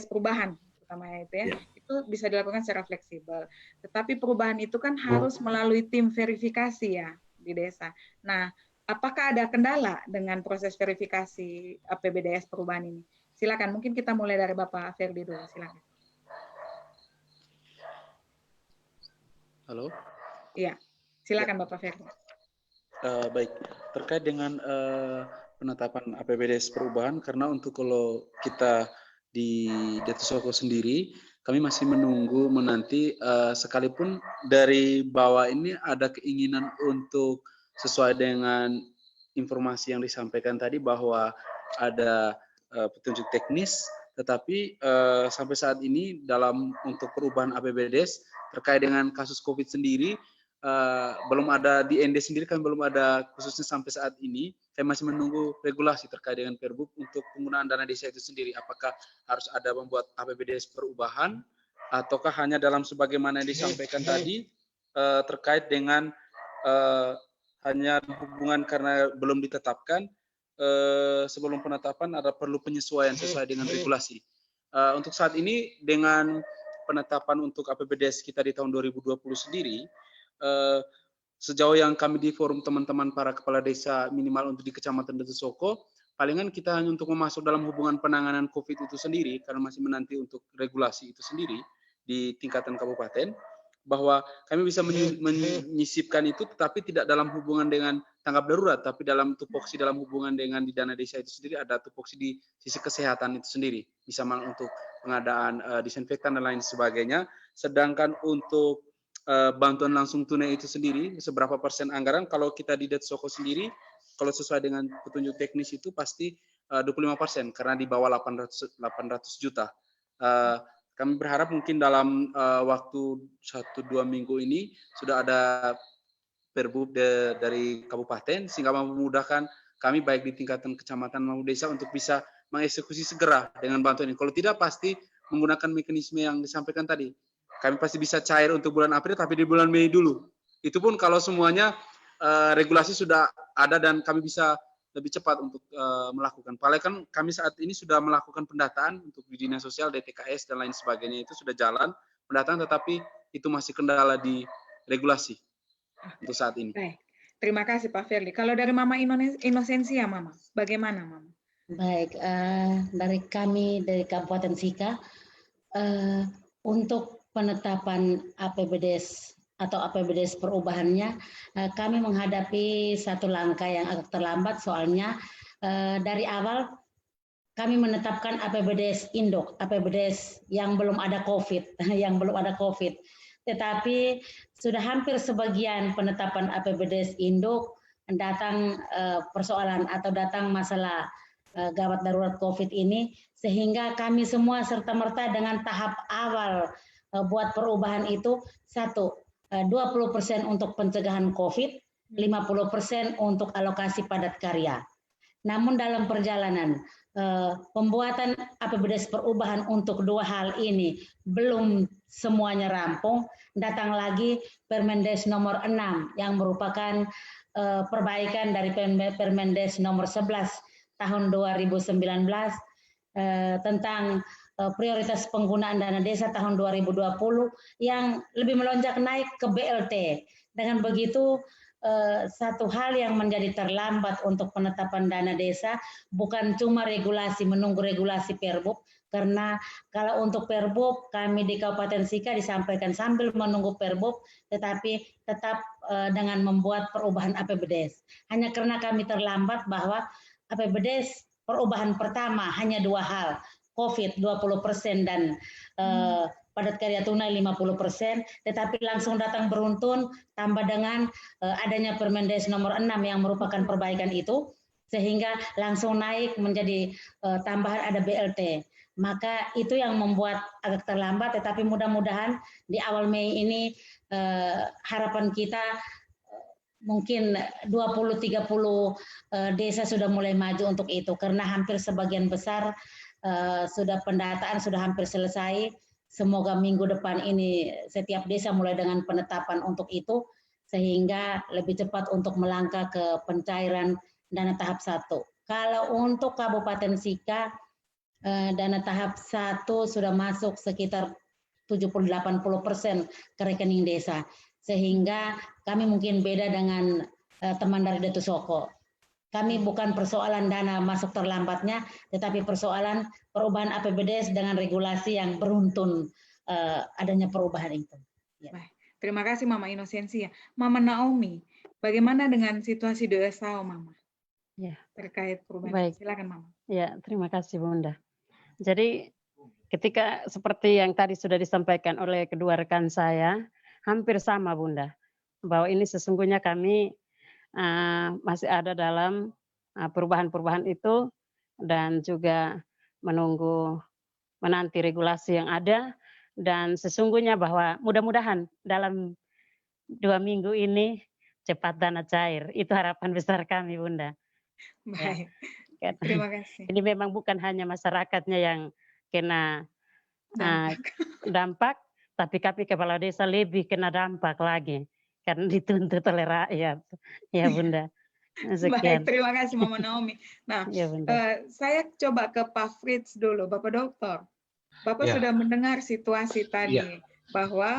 perubahan utamanya itu ya, itu bisa dilakukan secara fleksibel. Tetapi perubahan itu kan harus melalui tim verifikasi ya di desa. Nah, apakah ada kendala dengan proses verifikasi APBDes perubahan ini? Silakan, mungkin kita mulai dari Bapak Ferdi dulu, silakan. Halo? Iya, silakan Bapak Ferdi. Baik, terkait dengan penetapan APBDes perubahan, karena untuk kalau kita di Detsoko sendiri, kami masih menanti sekalipun dari bawah ini ada keinginan untuk sesuai dengan informasi yang disampaikan tadi bahwa ada petunjuk teknis, tetapi sampai saat ini untuk perubahan APBDes terkait dengan kasus COVID sendiri belum ada di ND sendiri, kan belum ada khususnya sampai saat ini. Saya masih menunggu regulasi terkait dengan Perbup untuk penggunaan dana desa itu sendiri. Apakah harus ada membuat APBDes perubahan ataukah hanya dalam sebagaimana yang disampaikan tadi terkait dengan hanya hubungan karena belum ditetapkan, sebelum penetapan ada perlu penyesuaian sesuai dengan regulasi. Untuk saat ini dengan penetapan untuk APBDes kita di tahun 2020 sendiri, sejauh yang kami di forum teman-teman para kepala desa minimal untuk di Kecamatan Detsoko, palingan kita hanya untuk memasuk dalam hubungan penanganan COVID itu sendiri, karena masih menanti untuk regulasi itu sendiri di tingkatan kabupaten, bahwa kami bisa menyisipkan itu, tetapi tidak dalam hubungan dengan tanggap darurat, tapi dalam tupoksi dalam hubungan dengan di dana desa itu sendiri, ada tupoksi di sisi kesehatan itu sendiri, bisa untuk pengadaan disinfektan dan lain sebagainya. Sedangkan untuk bantuan langsung tunai itu sendiri, seberapa persen anggaran, kalau kita di Detsoko sendiri, kalau sesuai dengan petunjuk teknis itu pasti 25%, karena di bawah 800 juta. Kami berharap mungkin dalam waktu 1-2 minggu ini sudah ada Perbup dari kabupaten, sehingga memudahkan kami baik di tingkatan kecamatan maupun desa untuk bisa mengeksekusi segera dengan bantuan ini. Kalau tidak, pasti menggunakan mekanisme yang disampaikan tadi. Kami pasti bisa cair untuk bulan April, tapi di bulan Mei dulu. Itu pun kalau semuanya regulasi sudah ada dan kami bisa lebih cepat untuk melakukan. Padahal kan kami saat ini sudah melakukan pendataan untuk di Dinas Sosial, DTKS, dan lain sebagainya, itu sudah jalan pendataan, tetapi itu masih kendala di regulasi untuk saat ini. Baik. Terima kasih Pak Ferdi. Kalau dari Mama Inosensia, Mama, bagaimana Mama? Baik, dari kami dari Kabupaten Sika, untuk penetapan APBDes atau APBDes perubahannya, kami menghadapi satu langkah yang agak terlambat, soalnya dari awal kami menetapkan APBDes induk, APBDes yang belum ada COVID, Tetapi sudah hampir sebagian penetapan APBDes induk datang persoalan atau datang masalah gawat darurat COVID ini, sehingga kami semua serta-merta dengan tahap awal buat perubahan itu, 20% untuk pencegahan COVID, 50% untuk alokasi padat karya. Namun dalam perjalanan pembuatan APBDes perubahan untuk dua hal ini belum semuanya rampung, datang lagi Permendes nomor 6 yang merupakan perbaikan dari Permendes nomor 11 tahun 2019 tentang prioritas penggunaan dana desa tahun 2020 yang lebih melonjak naik ke BLT. Dengan begitu satu hal yang menjadi terlambat untuk penetapan dana desa bukan cuma regulasi, menunggu regulasi Perbub, karena kalau untuk Perbub kami di Kabupaten Sika disampaikan sambil menunggu Perbub, tetapi tetap dengan membuat perubahan APBDes. Hanya karena kami terlambat bahwa APBDes perubahan pertama hanya dua hal, COVID 20% dan padat karya tunai 50%, tetapi langsung datang beruntun tambah dengan adanya Permendes nomor 6 yang merupakan perbaikan itu, sehingga langsung naik menjadi tambahan ada BLT. Maka itu yang membuat agak terlambat, tetapi mudah-mudahan di awal Mei ini harapan kita mungkin 20-30 desa sudah mulai maju untuk itu, karena hampir sebagian besar sudah pendataan sudah hampir selesai. Semoga minggu depan ini setiap desa mulai dengan penetapan untuk itu, sehingga lebih cepat untuk melangkah ke pencairan dana tahap 1. Kalau untuk Kabupaten Sika, dana tahap 1 sudah masuk sekitar 70-80% ke rekening desa, sehingga kami mungkin beda dengan teman dari Datu Soko. Kami bukan persoalan dana masuk terlambatnya, tetapi persoalan perubahan APBDes dengan regulasi yang beruntun adanya perubahan itu. Ya. Baik. Terima kasih Mama Inosensia. Mama Naomi, bagaimana dengan situasi di Esau, Mama? Ya. Terkait perubahan. Baik. Silakan Mama. Ya, terima kasih Bunda. Jadi ketika seperti yang tadi sudah disampaikan oleh kedua rekan saya, hampir sama Bunda, bahwa ini sesungguhnya kami masih ada dalam perubahan-perubahan itu dan juga menanti regulasi yang ada, dan sesungguhnya bahwa mudah-mudahan dalam 2 minggu ini cepat dana cair. Itu harapan besar kami Bunda. Baik. Ya. Terima kasih. Ini memang bukan hanya masyarakatnya yang kena dampak, tapi kami kepala desa lebih kena dampak lagi karena dituntut oleh rakyat. Ya Bunda. Baik, Sekian. terima kasih Mama Naomi. Nah, ya, saya coba ke Pak Fritz dulu, Bapak Dokter. Bapak sudah mendengar situasi tadi bahwa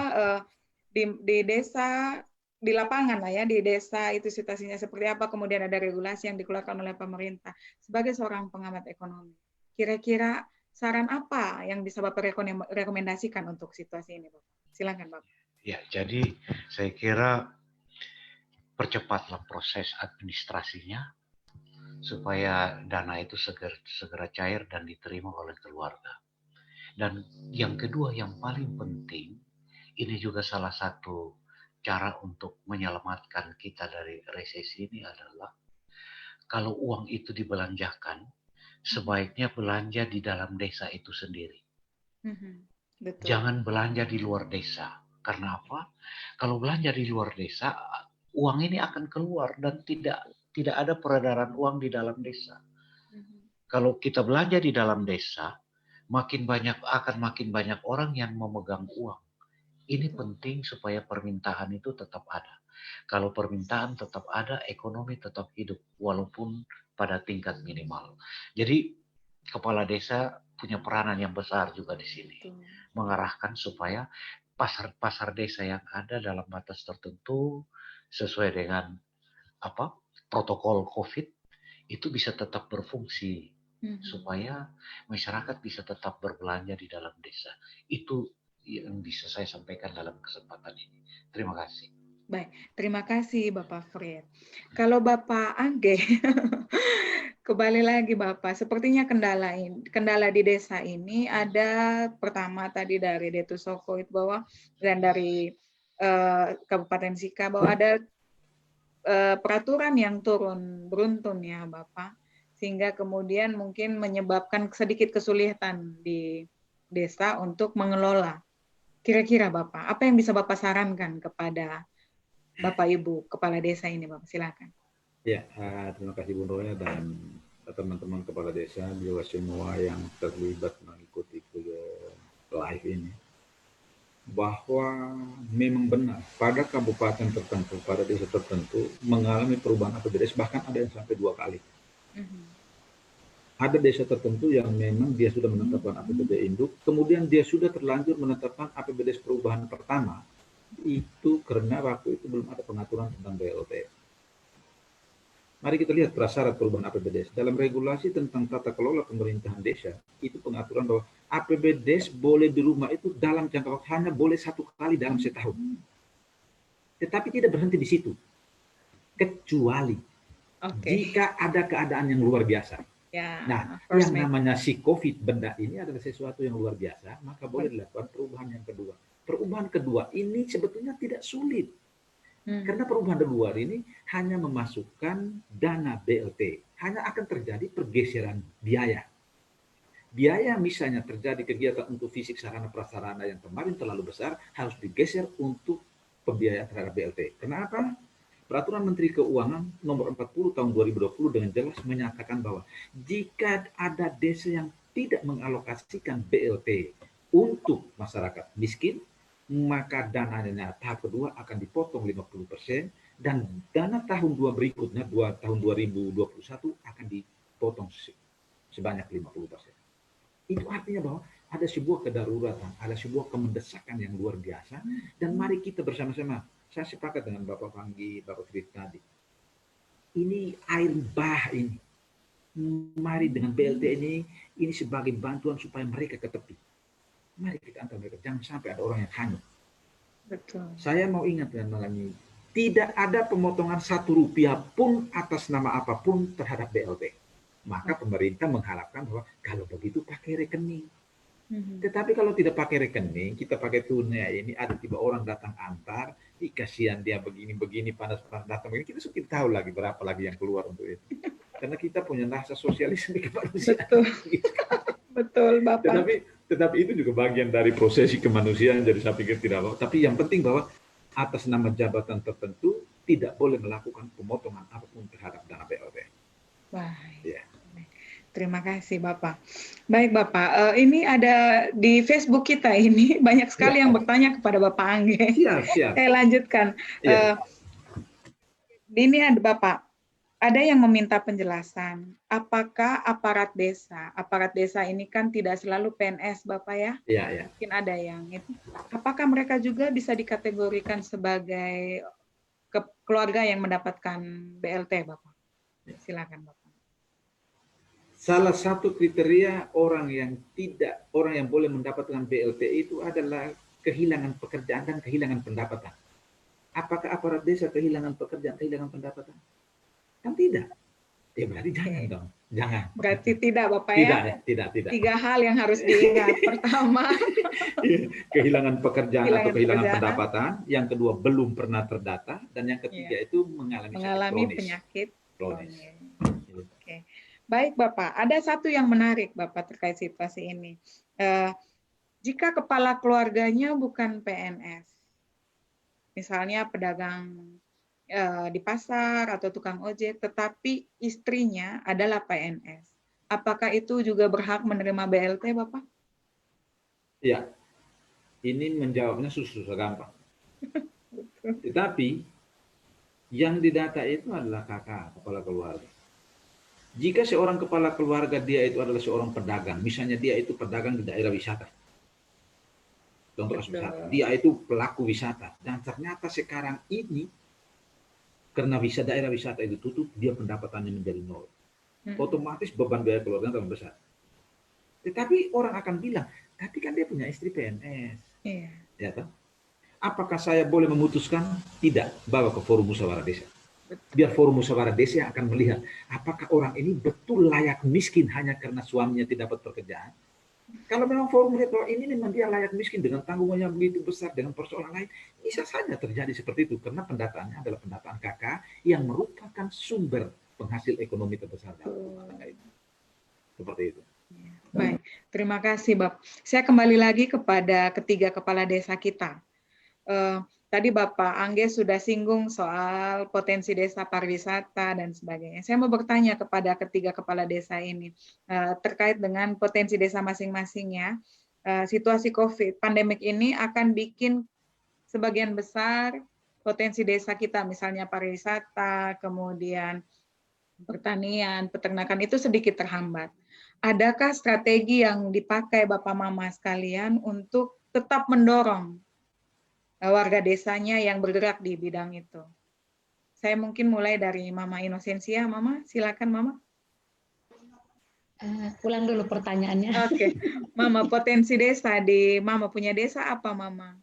di desa, di lapangan lah ya, di desa itu situasinya seperti apa, kemudian ada regulasi yang dikeluarkan oleh pemerintah. Sebagai seorang pengamat ekonomi, kira-kira saran apa yang bisa Bapak rekomendasikan untuk situasi ini, Bapak? Silakan Bapak. Ya, jadi saya kira percepatlah proses administrasinya supaya dana itu segera cair dan diterima oleh keluarga. Dan yang kedua yang paling penting, ini juga salah satu cara untuk menyelamatkan kita dari resesi ini adalah kalau uang itu dibelanjakan, sebaiknya belanja di dalam desa itu sendiri. Betul. Jangan belanja di luar desa. Karena apa? Kalau belanja di luar desa, uang ini akan keluar dan tidak ada peredaran uang di dalam desa. Kalau kita belanja di dalam desa, makin banyak orang yang memegang uang. Ini penting supaya permintaan itu tetap ada. Kalau permintaan tetap ada, ekonomi tetap hidup walaupun pada tingkat minimal. Jadi kepala desa punya peranan yang besar juga di sini, mengarahkan supaya pasar desa yang ada dalam batas tertentu sesuai dengan protokol COVID itu bisa tetap berfungsi supaya masyarakat bisa tetap berbelanja di dalam desa. Itu yang bisa saya sampaikan dalam kesempatan ini. Terima kasih. Baik, terima kasih Bapak Fred. Kalau Bapak Angge, kembali lagi Bapak, sepertinya kendala di desa ini ada pertama tadi dari Detu Soko itu bahwa dan dari Kabupaten Sika bahwa ada peraturan yang turun beruntun ya Bapak, sehingga kemudian mungkin menyebabkan sedikit kesulitan di desa untuk mengelola. Kira-kira Bapak, apa yang bisa Bapak sarankan kepada Bapak Ibu Kepala Desa ini, Bapak? Silakan. Ya, terima kasih Bu Nurul dan teman-teman Kepala Desa juga semua yang terlibat mengikuti live ini. Bahwa memang benar, pada kabupaten tertentu, pada desa tertentu, mengalami perubahan APBDes, bahkan ada yang sampai 2 kali. Ada desa tertentu yang memang dia sudah menetapkan APBD induk, kemudian dia sudah terlanjur menetapkan APBD perubahan pertama, itu karena waktu itu belum ada pengaturan tentang BLT. Mari kita lihat prasyarat perubahan APBD. Dalam regulasi tentang tata kelola pemerintahan desa, itu pengaturan bahwa APBD boleh di rumah itu dalam jangka waktu hanya boleh 1 kali dalam setahun. Tetapi tidak berhenti di situ. Kecuali jika ada keadaan yang luar biasa. Nah, yang namanya si COVID benda ini adalah sesuatu yang luar biasa, maka boleh dilakukan perubahan yang kedua. Perubahan kedua ini sebetulnya tidak sulit. Karena perubahan kedua ini hanya memasukkan dana BLT. Hanya akan terjadi pergeseran biaya. Biaya misalnya terjadi kegiatan untuk fisik sarana prasarana yang kemarin terlalu besar, harus digeser untuk pembiayaan terhadap BLT. Kenapa? Peraturan Menteri Keuangan nomor 40 tahun 2020 dengan jelas menyatakan bahwa jika ada desa yang tidak mengalokasikan BLT untuk masyarakat miskin, maka dananya tahap kedua akan dipotong 50% dan dana tahun 2 berikutnya, tahun 2021 akan dipotong sebanyak 50%. Itu artinya bahwa ada sebuah kedaruratan, ada sebuah kemendesakan yang luar biasa, dan mari kita bersama-sama. Saya sepakat dengan Bapak Panggi, Bapak Frit tadi. Ini air bah ini. Mari dengan BLT ini sebagai bantuan supaya mereka ke tepi. Mari kita antar mereka. Jangan sampai ada orang yang hanyut. Betul. Saya mau ingat dengan malam ini. Tidak ada pemotongan Rp1 pun atas nama apapun terhadap BLT. Maka pemerintah mengharapkan bahwa kalau begitu pakai rekening. Tetapi kalau tidak pakai rekening, kita pakai tunai ini, ada tiba orang datang antar, kasihan dia begini-begini, panas-panas datang begini, kita sudah tahu lagi berapa lagi yang keluar untuk itu. Karena kita punya rasa sosialisme kemanusiaan. Betul, betul Bapak. Tetapi itu juga bagian dari prosesi kemanusiaan, jadi saya pikir tidak apa. Tapi yang penting bahwa atas nama jabatan tertentu tidak boleh melakukan pemotongan apapun terhadap dana BLT. Baik. Ya. Terima kasih Bapak. Baik Bapak, ini ada di Facebook kita ini banyak sekali yang bertanya kepada Bapak Angge. Siap. Saya lanjutkan. Ya. Ini ada Bapak, ada yang meminta penjelasan. Apakah aparat desa ini kan tidak selalu PNS Bapak ya? Iya. Mungkin ada yang itu. Apakah mereka juga bisa dikategorikan sebagai keluarga yang mendapatkan BLT Bapak? Silakan Bapak. Salah satu kriteria orang yang boleh mendapatkan BLT itu adalah kehilangan pekerjaan dan kehilangan pendapatan. Apakah aparat desa kehilangan pekerjaan, kehilangan pendapatan? Kan tidak. Ya berarti jangan dong. Jangan. Berarti tidak Bapak ya? Tidak. 3 hal yang harus diingat. Pertama, kehilangan pekerjaan atau kehilangan pendapatan. Yang kedua, belum pernah terdata. Dan yang ketiga itu mengalami penyakit kronis. Oke. Baik Bapak, ada satu yang menarik Bapak terkait situasi ini. Jika kepala keluarganya bukan PNS, misalnya pedagang di pasar atau tukang ojek, tetapi istrinya adalah PNS, apakah itu juga berhak menerima BLT Bapak? Iya, ini menjawabnya susah gampang. Tetapi yang didata itu adalah kakak kepala keluarga. Jika seorang kepala keluarga dia itu adalah seorang pedagang, misalnya dia itu pedagang di daerah wisata, contoh wisata, dia itu pelaku wisata, dan ternyata sekarang ini karena daerah wisata itu tutup, dia pendapatannya menjadi nol. Otomatis beban biaya keluarga tambah besar. Tetapi orang akan bilang, tapi kan dia punya istri PNS. Iya. Ya, kan? Apakah saya boleh memutuskan? Tidak, bawa ke forum musyawarah desa. Biar forum musyawarah desa yang akan melihat apakah orang ini betul layak miskin hanya karena suaminya tidak dapat pekerjaan. Kalau memang forum melihat bahwa ini memang dia layak miskin dengan tanggungan yang begitu besar dengan persoalan lain, bisa saja terjadi seperti itu karena pendataannya adalah pendataan kakak yang merupakan sumber penghasil ekonomi terbesar dalam rumah tangga itu. Seperti itu. Baik, terima kasih Bapak. Saya kembali lagi kepada ketiga kepala desa kita. Tadi Bapak Angge sudah singgung soal potensi desa pariwisata dan sebagainya. Saya mau bertanya kepada ketiga kepala desa ini terkait dengan potensi desa masing-masingnya. Situasi COVID, pandemik ini akan bikin sebagian besar potensi desa kita, misalnya pariwisata, kemudian pertanian, peternakan itu sedikit terhambat. adakah strategi yang dipakai Bapak Mama sekalian untuk tetap mendorong warga desanya yang bergerak di bidang itu? Saya mungkin mulai dari Mama Inosensia. Mama, silakan Mama. Ulang dulu pertanyaannya. Oke, Mama, potensi desa di Mama punya desa apa Mama?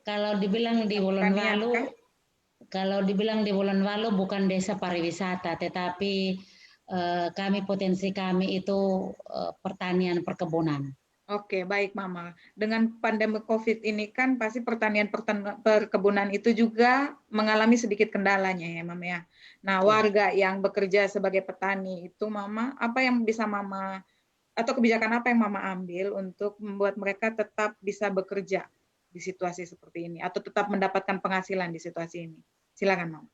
Kalau dibilang di Wolonwalu, Pertanian, kalau dibilang di Wolonwalu bukan desa pariwisata, tetapi potensi kami itu pertanian perkebunan. Oke, baik Mama. Dengan pandemi COVID ini kan pasti pertanian perkebunan itu juga mengalami sedikit kendalanya ya Mama ya. Nah, warga yang bekerja sebagai petani itu Mama, apa yang bisa Mama, atau kebijakan apa yang Mama ambil untuk membuat mereka tetap bisa bekerja di situasi seperti ini, atau tetap mendapatkan penghasilan di situasi ini? Silakan Mama.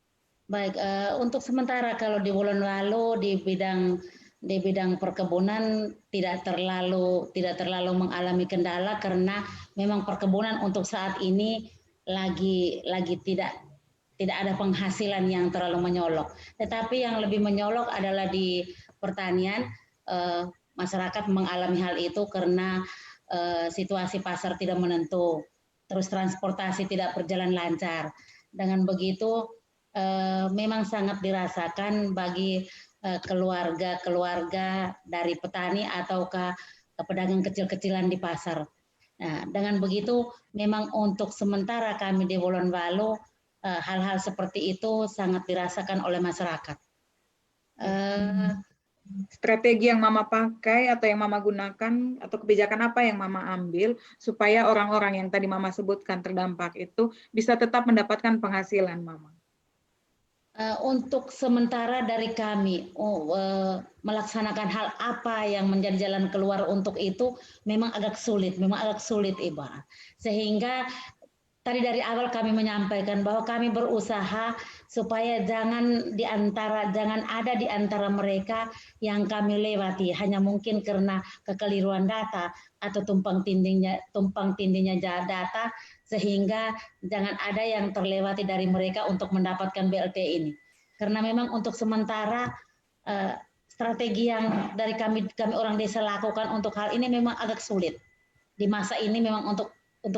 Baik, untuk sementara kalau di Wolonwalu di bidang perkebunan tidak terlalu mengalami kendala karena memang perkebunan untuk saat ini lagi tidak ada penghasilan yang terlalu menyolok. Tetapi yang lebih menyolok adalah di pertanian. Masyarakat mengalami hal itu karena situasi pasar tidak menentu, terus transportasi tidak berjalan lancar. Dengan begitu memang sangat dirasakan bagi keluarga dari petani atau ke pedagang kecil-kecilan di pasar. Nah, dengan begitu memang untuk sementara kami di Wolonwalu hal-hal seperti itu sangat dirasakan oleh masyarakat. Strategi yang Mama pakai atau yang Mama gunakan atau kebijakan apa yang Mama ambil supaya orang-orang yang tadi Mama sebutkan terdampak itu bisa tetap mendapatkan penghasilan Mama? Untuk sementara dari kami melaksanakan hal apa yang menjadi jalan keluar untuk itu memang agak sulit Ibu. Sehingga tadi dari awal kami menyampaikan bahwa kami berusaha supaya jangan ada di antara mereka yang kami lewati hanya mungkin karena kekeliruan data atau tumpang tindihnya data, sehingga jangan ada yang terlewati dari mereka untuk mendapatkan BLT ini. Karena memang untuk sementara strategi yang dari kami orang desa lakukan untuk hal ini memang agak sulit. Di masa ini memang untuk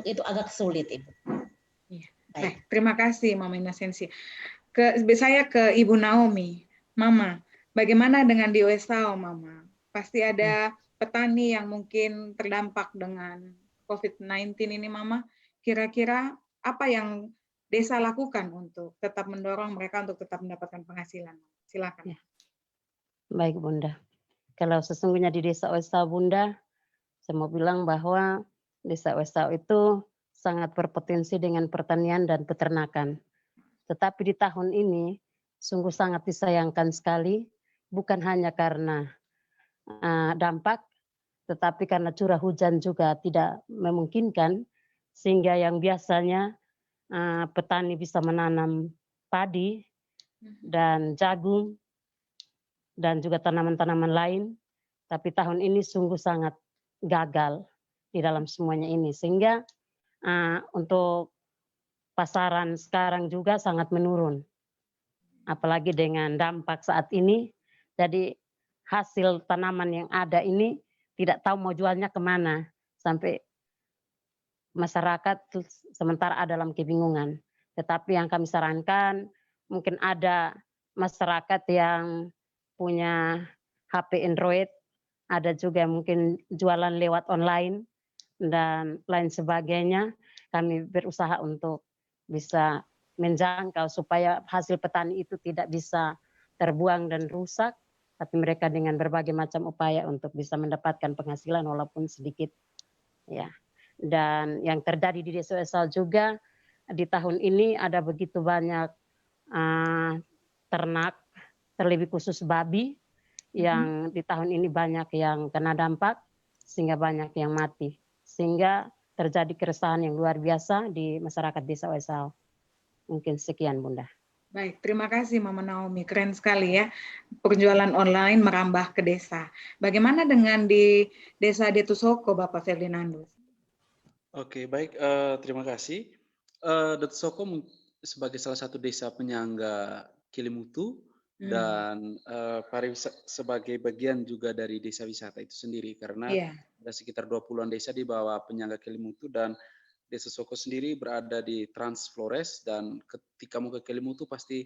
itu agak sulit, Ibu. Iya. Baik, terima kasih Mama Inosensia. Saya ke Ibu Naomi. Mama, bagaimana dengan di Wesau, Mama? Pasti ada petani yang mungkin terdampak dengan COVID-19 ini, Mama. Kira-kira apa yang desa lakukan untuk tetap mendorong mereka untuk tetap mendapatkan penghasilan? Silakan. Ya. Baik, Bunda. Kalau sesungguhnya di Desa Wesau, Bunda, saya mau bilang bahwa Desa Wesau itu sangat berpotensi dengan pertanian dan peternakan. Tetapi di tahun ini sungguh sangat disayangkan sekali, bukan hanya karena dampak, tetapi karena curah hujan juga tidak memungkinkan, sehingga yang biasanya petani bisa menanam padi dan jagung dan juga tanaman-tanaman lain, tapi tahun ini sungguh sangat gagal di dalam semuanya ini, sehingga untuk pasaran sekarang juga sangat menurun, apalagi dengan dampak saat ini. Jadi hasil tanaman yang ada ini tidak tahu mau jualnya kemana, sampai masyarakat sementara ada dalam kebingungan. Tetapi yang kami sarankan, mungkin ada masyarakat yang punya HP Android, ada juga mungkin jualan lewat online dan lain sebagainya. Kami berusaha untuk bisa menjangkau supaya hasil petani itu tidak bisa terbuang dan rusak, tapi mereka dengan berbagai macam upaya untuk bisa mendapatkan penghasilan walaupun sedikit, ya. Dan yang terjadi di Desa Wesau juga di tahun ini ada begitu banyak ternak, terlebih khusus babi, yang di tahun ini banyak yang kena dampak sehingga banyak yang mati, sehingga terjadi keresahan yang luar biasa di masyarakat Desa Wesau. Mungkin sekian, Bunda. Baik, terima kasih Mama Naomi. Keren sekali ya, penjualan online merambah ke desa. Bagaimana dengan di Desa Detusoko, Bapak Ferdinandus? Oke, baik. Terima kasih. Detusoko sebagai salah satu desa penyangga Kilimutu dan sebagai bagian juga dari desa wisata itu sendiri, karena ada sekitar 20-an desa di bawah penyangga Kelimutu, dan Desa Soko sendiri berada di Trans Flores, dan ketika mau ke Kelimutu pasti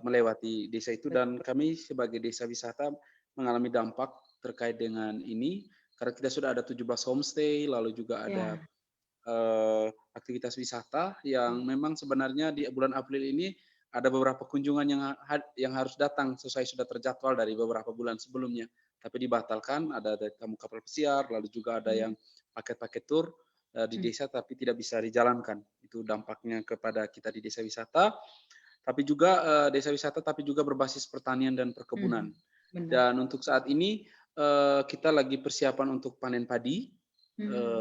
melewati desa itu, dan kami sebagai desa wisata mengalami dampak terkait dengan ini karena kita sudah ada 17 homestay, lalu juga ada aktivitas wisata yang memang sebenarnya di bulan April ini ada beberapa kunjungan yang harus datang sesuai sudah terjadwal dari beberapa bulan sebelumnya, tapi dibatalkan. Ada tamu kapal pesiar, lalu juga ada yang paket-paket tur di desa tapi tidak bisa dijalankan. Itu dampaknya kepada kita di desa wisata, tapi juga desa wisata tapi juga berbasis pertanian dan perkebunan. Dan untuk saat ini kita lagi persiapan untuk panen padi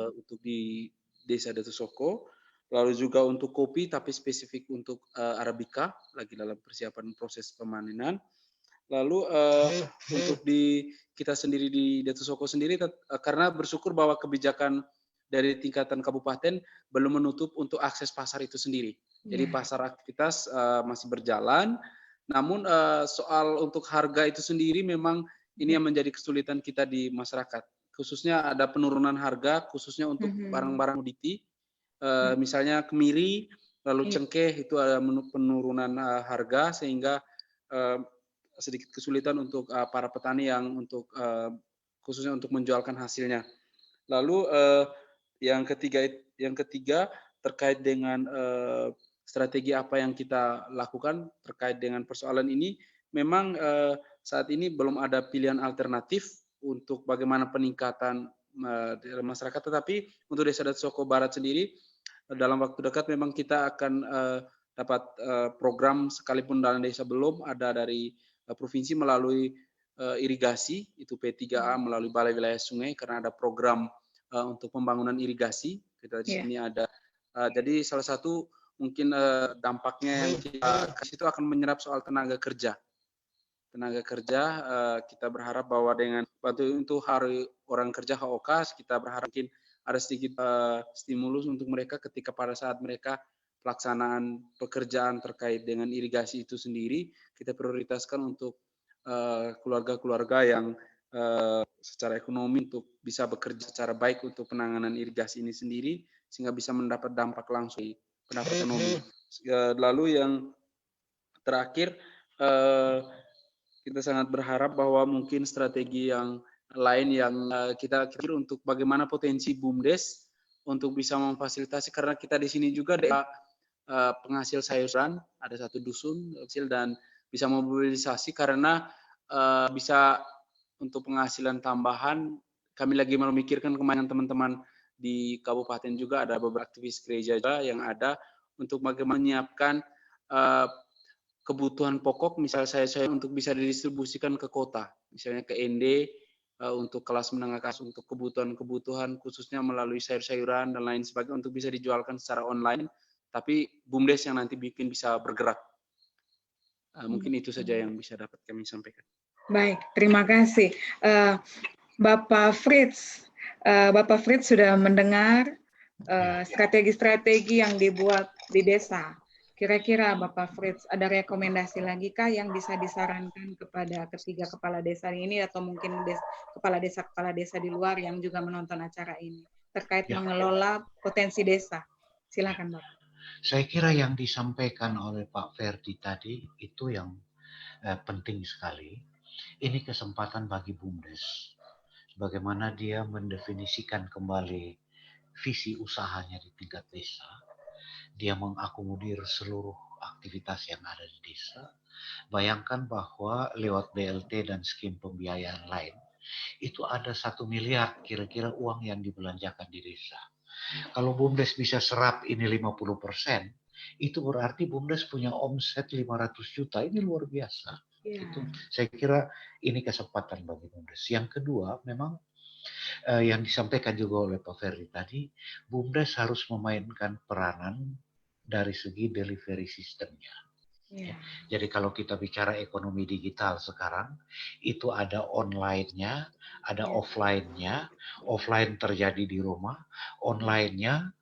untuk di Desa Datu Soko, lalu juga untuk kopi tapi spesifik untuk Arabica lagi dalam persiapan proses pemanenan. Lalu untuk di kita sendiri di Datu Soko sendiri karena bersyukur bahwa kebijakan dari tingkatan kabupaten belum menutup untuk akses pasar itu sendiri. Jadi pasar aktivitas masih berjalan, namun soal untuk harga itu sendiri memang ini yang menjadi kesulitan kita di masyarakat. Khususnya ada penurunan harga, khususnya untuk barang-barang komoditi, misalnya kemiri, lalu cengkeh itu ada penurunan harga sehingga sedikit kesulitan untuk para petani yang untuk khususnya untuk menjualkan hasilnya. Lalu yang ketiga terkait dengan strategi apa yang kita lakukan terkait dengan persoalan ini, memang saat ini belum ada pilihan alternatif untuk bagaimana peningkatan masyarakat, tetapi untuk Desa Datu Soko Barat sendiri dalam waktu dekat memang kita akan dapat program, sekalipun dalam desa belum ada dari provinsi melalui irigasi, itu P3A melalui Balai Wilayah Sungai, karena ada program untuk pembangunan irigasi. Kita di sini ada, jadi salah satu mungkin dampaknya yang kita kasih itu akan menyerap soal tenaga kerja. Kita berharap bahwa dengan bantu untuk Hari Orang Kerja HOK, kita berharap mungkin ada sedikit stimulus untuk mereka ketika pada saat mereka pelaksanaan pekerjaan terkait dengan irigasi itu sendiri, kita prioritaskan untuk keluarga-keluarga yang secara ekonomi untuk bisa bekerja secara baik untuk penanganan irigasi ini sendiri, sehingga bisa mendapat dampak langsung di pendapat ekonomi. Lalu yang terakhir, kita sangat berharap bahwa mungkin strategi yang lain yang kita pikir untuk bagaimana potensi BUMDes untuk bisa memfasilitasi, karena kita di sini juga ada penghasil sayuran, ada satu dusun kecil dan bisa mobilisasi karena bisa untuk penghasilan tambahan. Kami lagi memikirkan kemarin teman-teman di kabupaten juga ada beberapa aktivis gereja juga yang ada untuk bagaimana menyiapkan kebutuhan pokok, misalnya saya untuk bisa didistribusikan ke kota, misalnya ke ND untuk kelas menengah atas, untuk kebutuhan khususnya melalui sayur-sayuran dan lain sebagainya untuk bisa dijualkan secara online, tapi BUMDes yang nanti bikin bisa bergerak. Mungkin itu saja yang bisa dapat kami sampaikan. Baik, terima kasih. Bapak Fritz sudah mendengar strategi-strategi yang dibuat di desa. Kira-kira Bapak Fritz ada rekomendasi lagi kah yang bisa disarankan kepada ketiga kepala desa ini atau mungkin kepala desa di luar yang juga menonton acara ini terkait mengelola potensi desa? Silakan Bapak. Saya kira yang disampaikan oleh Pak Ferdi tadi itu yang penting sekali. Ini kesempatan bagi BUMDes. Bagaimana dia mendefinisikan kembali visi usahanya di tingkat desa. Dia mengakomodir seluruh aktivitas yang ada di desa. Bayangkan bahwa lewat BLT dan skim pembiayaan lain, itu ada 1 miliar kira-kira uang yang dibelanjakan di desa. Kalau BUMDes bisa serap ini 50%, itu berarti BUMDes punya omset 500 juta. Ini luar biasa. Itu, saya kira ini kesempatan bagi BUMDes. Yang kedua, memang yang disampaikan juga oleh Pak Ferdi tadi, BUMDes harus memainkan peranan dari segi delivery sistemnya. Jadi kalau kita bicara ekonomi digital sekarang, itu ada online-nya, ada offline-nya. Offline terjadi di rumah, online-nya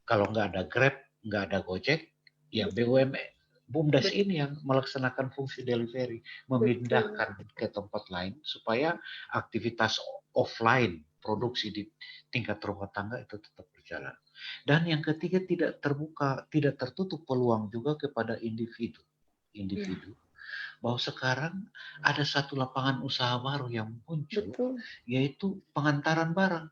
kalau nggak ada Grab, nggak ada Gojek, ya BUMN BUMDes ini yang melaksanakan fungsi delivery, memindahkan ke tempat lain supaya aktivitas offline produksi di tingkat rumah tangga itu tetap berjalan. Dan yang ketiga, tidak tertutup peluang juga kepada individu. Bahwa sekarang ada satu lapangan usaha baru yang muncul, yaitu pengantaran barang.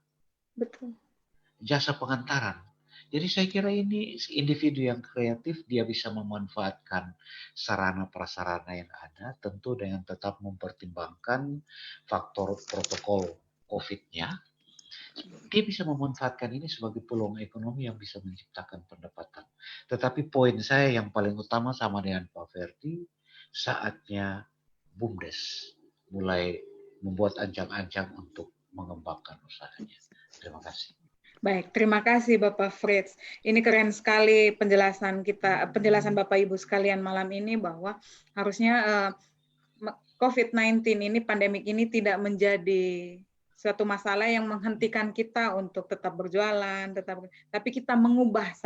Jasa pengantaran. Jadi saya kira ini individu yang kreatif, dia bisa memanfaatkan sarana prasarana yang ada, tentu dengan tetap mempertimbangkan faktor protokol COVID-nya. Dia bisa memanfaatkan ini sebagai peluang ekonomi yang bisa menciptakan pendapatan. Tetapi poin saya yang paling utama sama dengan Pak Ferdi, saatnya BUMDes mulai membuat ancang-ancang untuk mengembangkan usahanya. Terima kasih. Baik, terima kasih Bapak Fritz. Ini keren sekali penjelasan Bapak Ibu sekalian malam ini, bahwa harusnya COVID-19 ini, pandemik ini tidak menjadi suatu masalah yang menghentikan kita untuk tetap berjualan, tapi kita mengubah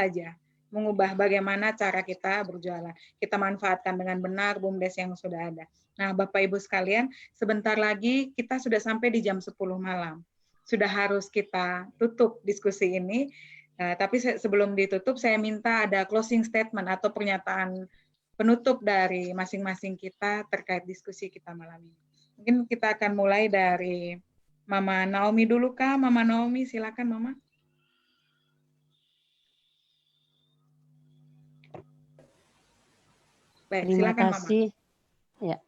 bagaimana cara kita berjualan. Kita manfaatkan dengan benar BUMDes yang sudah ada. Nah, Bapak Ibu sekalian, sebentar lagi kita sudah sampai di jam 10 malam. Sudah harus kita tutup diskusi ini, tapi sebelum ditutup saya minta ada closing statement atau pernyataan penutup dari masing-masing kita terkait diskusi kita malam ini. Mungkin kita akan mulai dari Mama Naomi dulu kah? Mama Naomi, silakan Mama. Baik, Terima silakan kasih. Mama. Ya,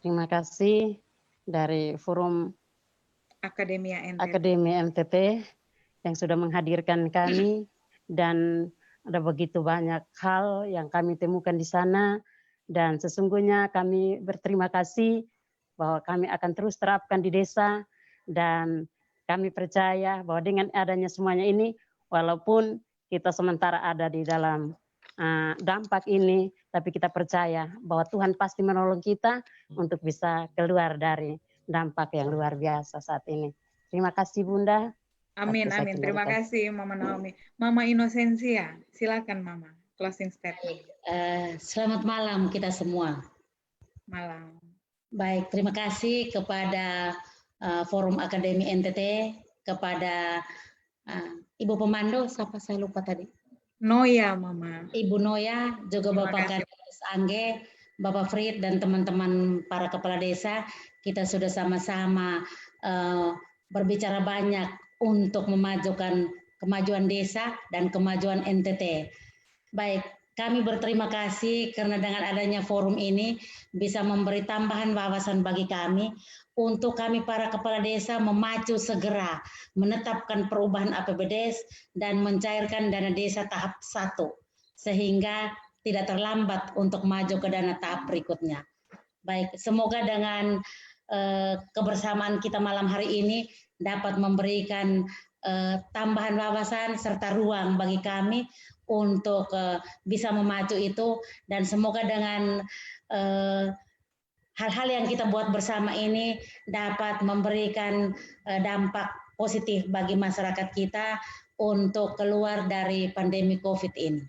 terima kasih dari Forum Akademia NTT yang sudah menghadirkan kami, dan ada begitu banyak hal yang kami temukan di sana, dan sesungguhnya kami berterima kasih bahwa kami akan terus terapkan di desa, dan kami percaya bahwa dengan adanya semuanya ini, walaupun kita sementara ada di dalam dampak ini, tapi kita percaya bahwa Tuhan pasti menolong kita untuk bisa keluar dari dampak yang luar biasa saat ini. Terima kasih Bunda. Amin, amin. Terima kasih Mama Naomi. Mama Inosensia, silakan Mama, closing statement. Selamat malam kita semua. Malam. Baik, terima kasih kepada Forum Akademi NTT, kepada Ibu Pemandu, siapa saya lupa tadi? Noya, Mama. Ibu Noya, juga Bapak Kades Angge, Bapak Frit, dan teman-teman para kepala desa. Kita sudah sama-sama berbicara banyak untuk memajukan kemajuan desa dan kemajuan NTT. Baik, kami berterima kasih karena dengan adanya forum ini bisa memberi tambahan wawasan bagi kami untuk kami para kepala desa memacu segera menetapkan perubahan APBDes dan mencairkan dana desa tahap 1 sehingga tidak terlambat untuk maju ke dana tahap berikutnya. Baik, semoga dengan kebersamaan kita malam hari ini dapat memberikan tambahan wawasan serta ruang bagi kami untuk bisa memacu itu, dan semoga dengan hal-hal yang kita buat bersama ini dapat memberikan dampak positif bagi masyarakat kita untuk keluar dari pandemi COVID ini.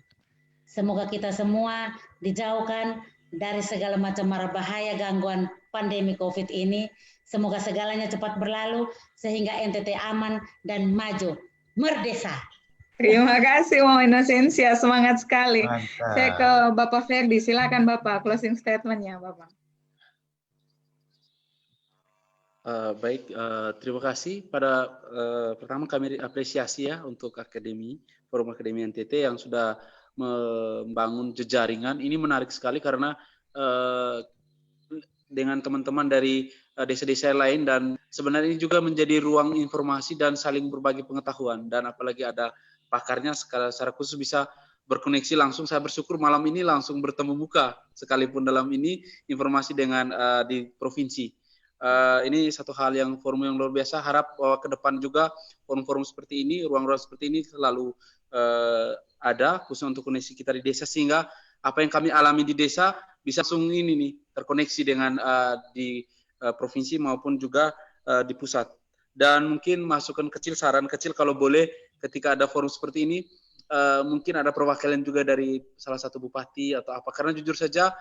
Semoga kita semua dijauhkan dari segala macam mara bahaya gangguan pandemi COVID ini. Semoga segalanya cepat berlalu sehingga NTT aman dan maju, merdesa. Terima kasih Mama Inosensia, semangat sekali. Mantap. Saya ke Bapak Ferdi, silakan Bapak closing statement-nya Bapak. Baik, terima kasih. Pertama kami apresiasi ya untuk Forum Akademi NTT yang sudah membangun jejaringan. Ini menarik sekali karena dengan teman-teman dari desa-desa lain, dan sebenarnya ini juga menjadi ruang informasi dan saling berbagi pengetahuan, dan apalagi ada pakarnya secara khusus bisa berkoneksi langsung. Saya bersyukur malam ini langsung bertemu muka sekalipun dalam ini informasi dengan di provinsi. Ini satu hal yang forum yang luar biasa. Harap bahwa ke depan juga forum-forum seperti ini, ruang-ruang seperti ini selalu ada khusus untuk koneksi kita di desa, sehingga apa yang kami alami di desa bisa langsung ini nih terkoneksi dengan di provinsi maupun juga di pusat. Dan mungkin masukan kecil, saran kecil kalau boleh, ketika ada forum seperti ini, mungkin ada perwakilan juga dari salah satu bupati atau apa, karena jujur saja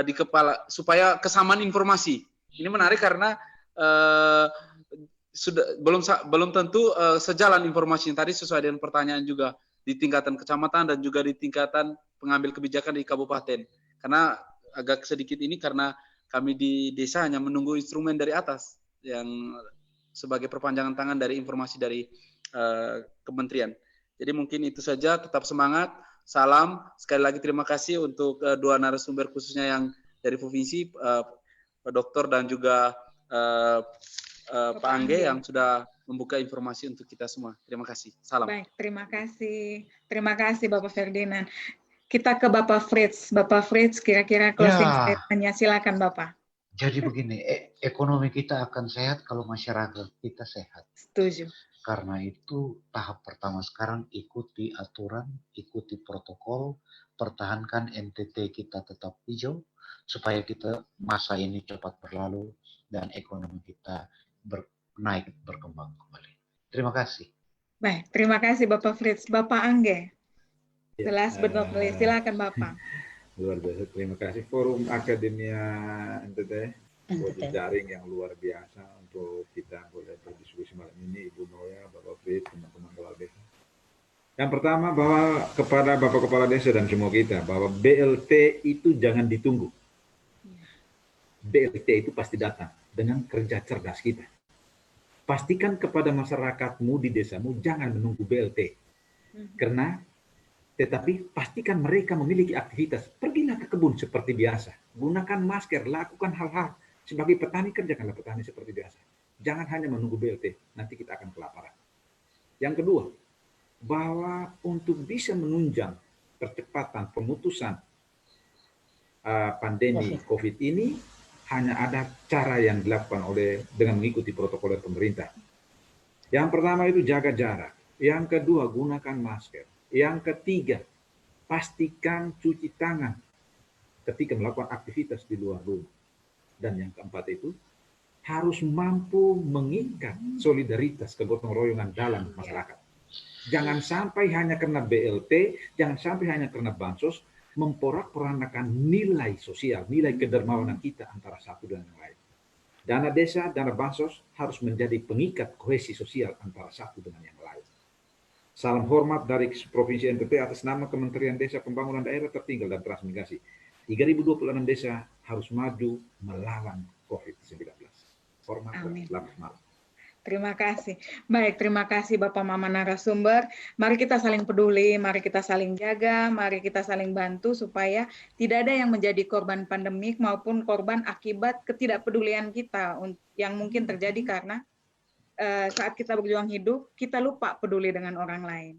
di kepala supaya kesamaan informasi. Ini menarik karena sudah belum tentu sejalan informasi yang tadi sesuai dengan pertanyaan juga di tingkatan kecamatan dan juga di tingkatan pengambil kebijakan di kabupaten. Karena agak sedikit ini karena kami di desa hanya menunggu instrumen dari atas yang sebagai perpanjangan tangan dari informasi dari kementerian. Jadi mungkin itu saja, tetap semangat, salam. Sekali lagi terima kasih untuk dua narasumber khususnya yang dari provinsi, Pak Dokter dan juga Pak Angge yang sudah membuka informasi untuk kita semua. Terima kasih. Salam. Baik, terima kasih. Terima kasih Bapak Ferdinand. Kita ke Bapak Fritz. Bapak Fritz, kira-kira closing statement-nya, silakan Bapak. Jadi begini, ekonomi kita akan sehat kalau masyarakat kita sehat. Setuju. Karena itu tahap pertama sekarang ikuti aturan, ikuti protokol, pertahankan NTT kita tetap hijau, supaya kita masa ini cepat berlalu dan ekonomi kita naik berkembang kembali. Terima kasih. Baik, terima kasih Bapak Fritz. Bapak Angge, last but not least, silakan Bapak. Luar biasa, terima kasih Forum Akademia NTT, jaring yang luar biasa untuk kita boleh berdiskusi malam ini, Ibu Noya, Bapak Fritz, teman-teman kepala desa. Yang pertama bahwa kepada Bapak Kepala Desa dan semua kita, bahwa BLT itu jangan ditunggu. BLT itu pasti datang dengan kerja cerdas kita. Pastikan kepada masyarakatmu di desamu jangan menunggu BLT. Karena tetapi pastikan mereka memiliki aktivitas. Pergilah ke kebun seperti biasa. Gunakan masker, lakukan hal-hal. Sebagai petani kerjakanlah petani seperti biasa. Jangan hanya menunggu BLT, nanti kita akan kelaparan. Yang kedua, bahwa untuk bisa menunjang percepatan pemutusan pandemi COVID ini, hanya ada cara yang dilakukan dengan mengikuti protokol dari pemerintah. Yang pertama itu jaga jarak. Yang kedua, gunakan masker. Yang ketiga, pastikan cuci tangan ketika melakukan aktivitas di luar rumah. Dan yang keempat itu, harus mampu mengikat solidaritas kegotong royongan dalam masyarakat. Jangan sampai hanya karena BLT, jangan sampai hanya karena bansos, memporak-porandakan nilai sosial, nilai kedermawanan kita antara satu dan yang lain. Dana desa, dana bansos harus menjadi pengikat kohesi sosial antara satu dengan yang lain. Salam hormat dari Provinsi NTT atas nama Kementerian Desa Pembangunan Daerah Tertinggal dan Transmigrasi. 3026 desa harus maju melawan COVID-19. Hormat dan selamat malam. Terima kasih. Baik, terima kasih Bapak Mama narasumber. Mari kita saling peduli, mari kita saling jaga, mari kita saling bantu supaya tidak ada yang menjadi korban pandemik maupun korban akibat ketidakpedulian kita yang mungkin terjadi karena saat kita berjuang hidup, kita lupa peduli dengan orang lain.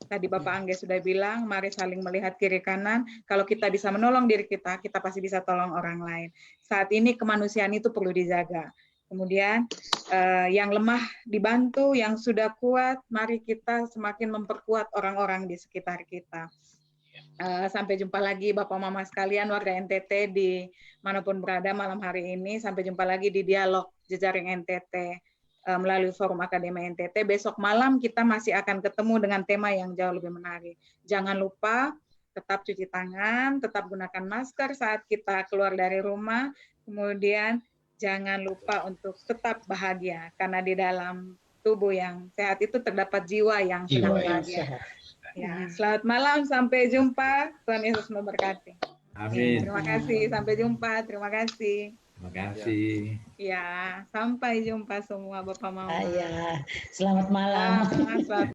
Tadi Bapak Angge sudah bilang, mari saling melihat kiri kanan. Kalau kita bisa menolong diri kita, kita pasti bisa tolong orang lain. Saat ini kemanusiaan itu perlu dijaga. Kemudian yang lemah dibantu, yang sudah kuat, mari kita semakin memperkuat orang-orang di sekitar kita. Sampai jumpa lagi Bapak Mama sekalian, warga NTT di manapun berada malam hari ini. Sampai jumpa lagi di dialog jejaring NTT melalui Forum Akademia NTT. Besok malam kita masih akan ketemu dengan tema yang jauh lebih menarik. Jangan lupa tetap cuci tangan, tetap gunakan masker saat kita keluar dari rumah. Kemudian jangan lupa untuk tetap bahagia, karena di dalam tubuh yang sehat itu terdapat jiwa yang sedang bahagia. Ya, selamat malam, sampai jumpa. Tuhan Yesus memberkati. Amin. Terima kasih, sampai jumpa. Terima kasih. Terima kasih. Ya, sampai jumpa semua Bapak Mama. Ya, selamat malam. Selamat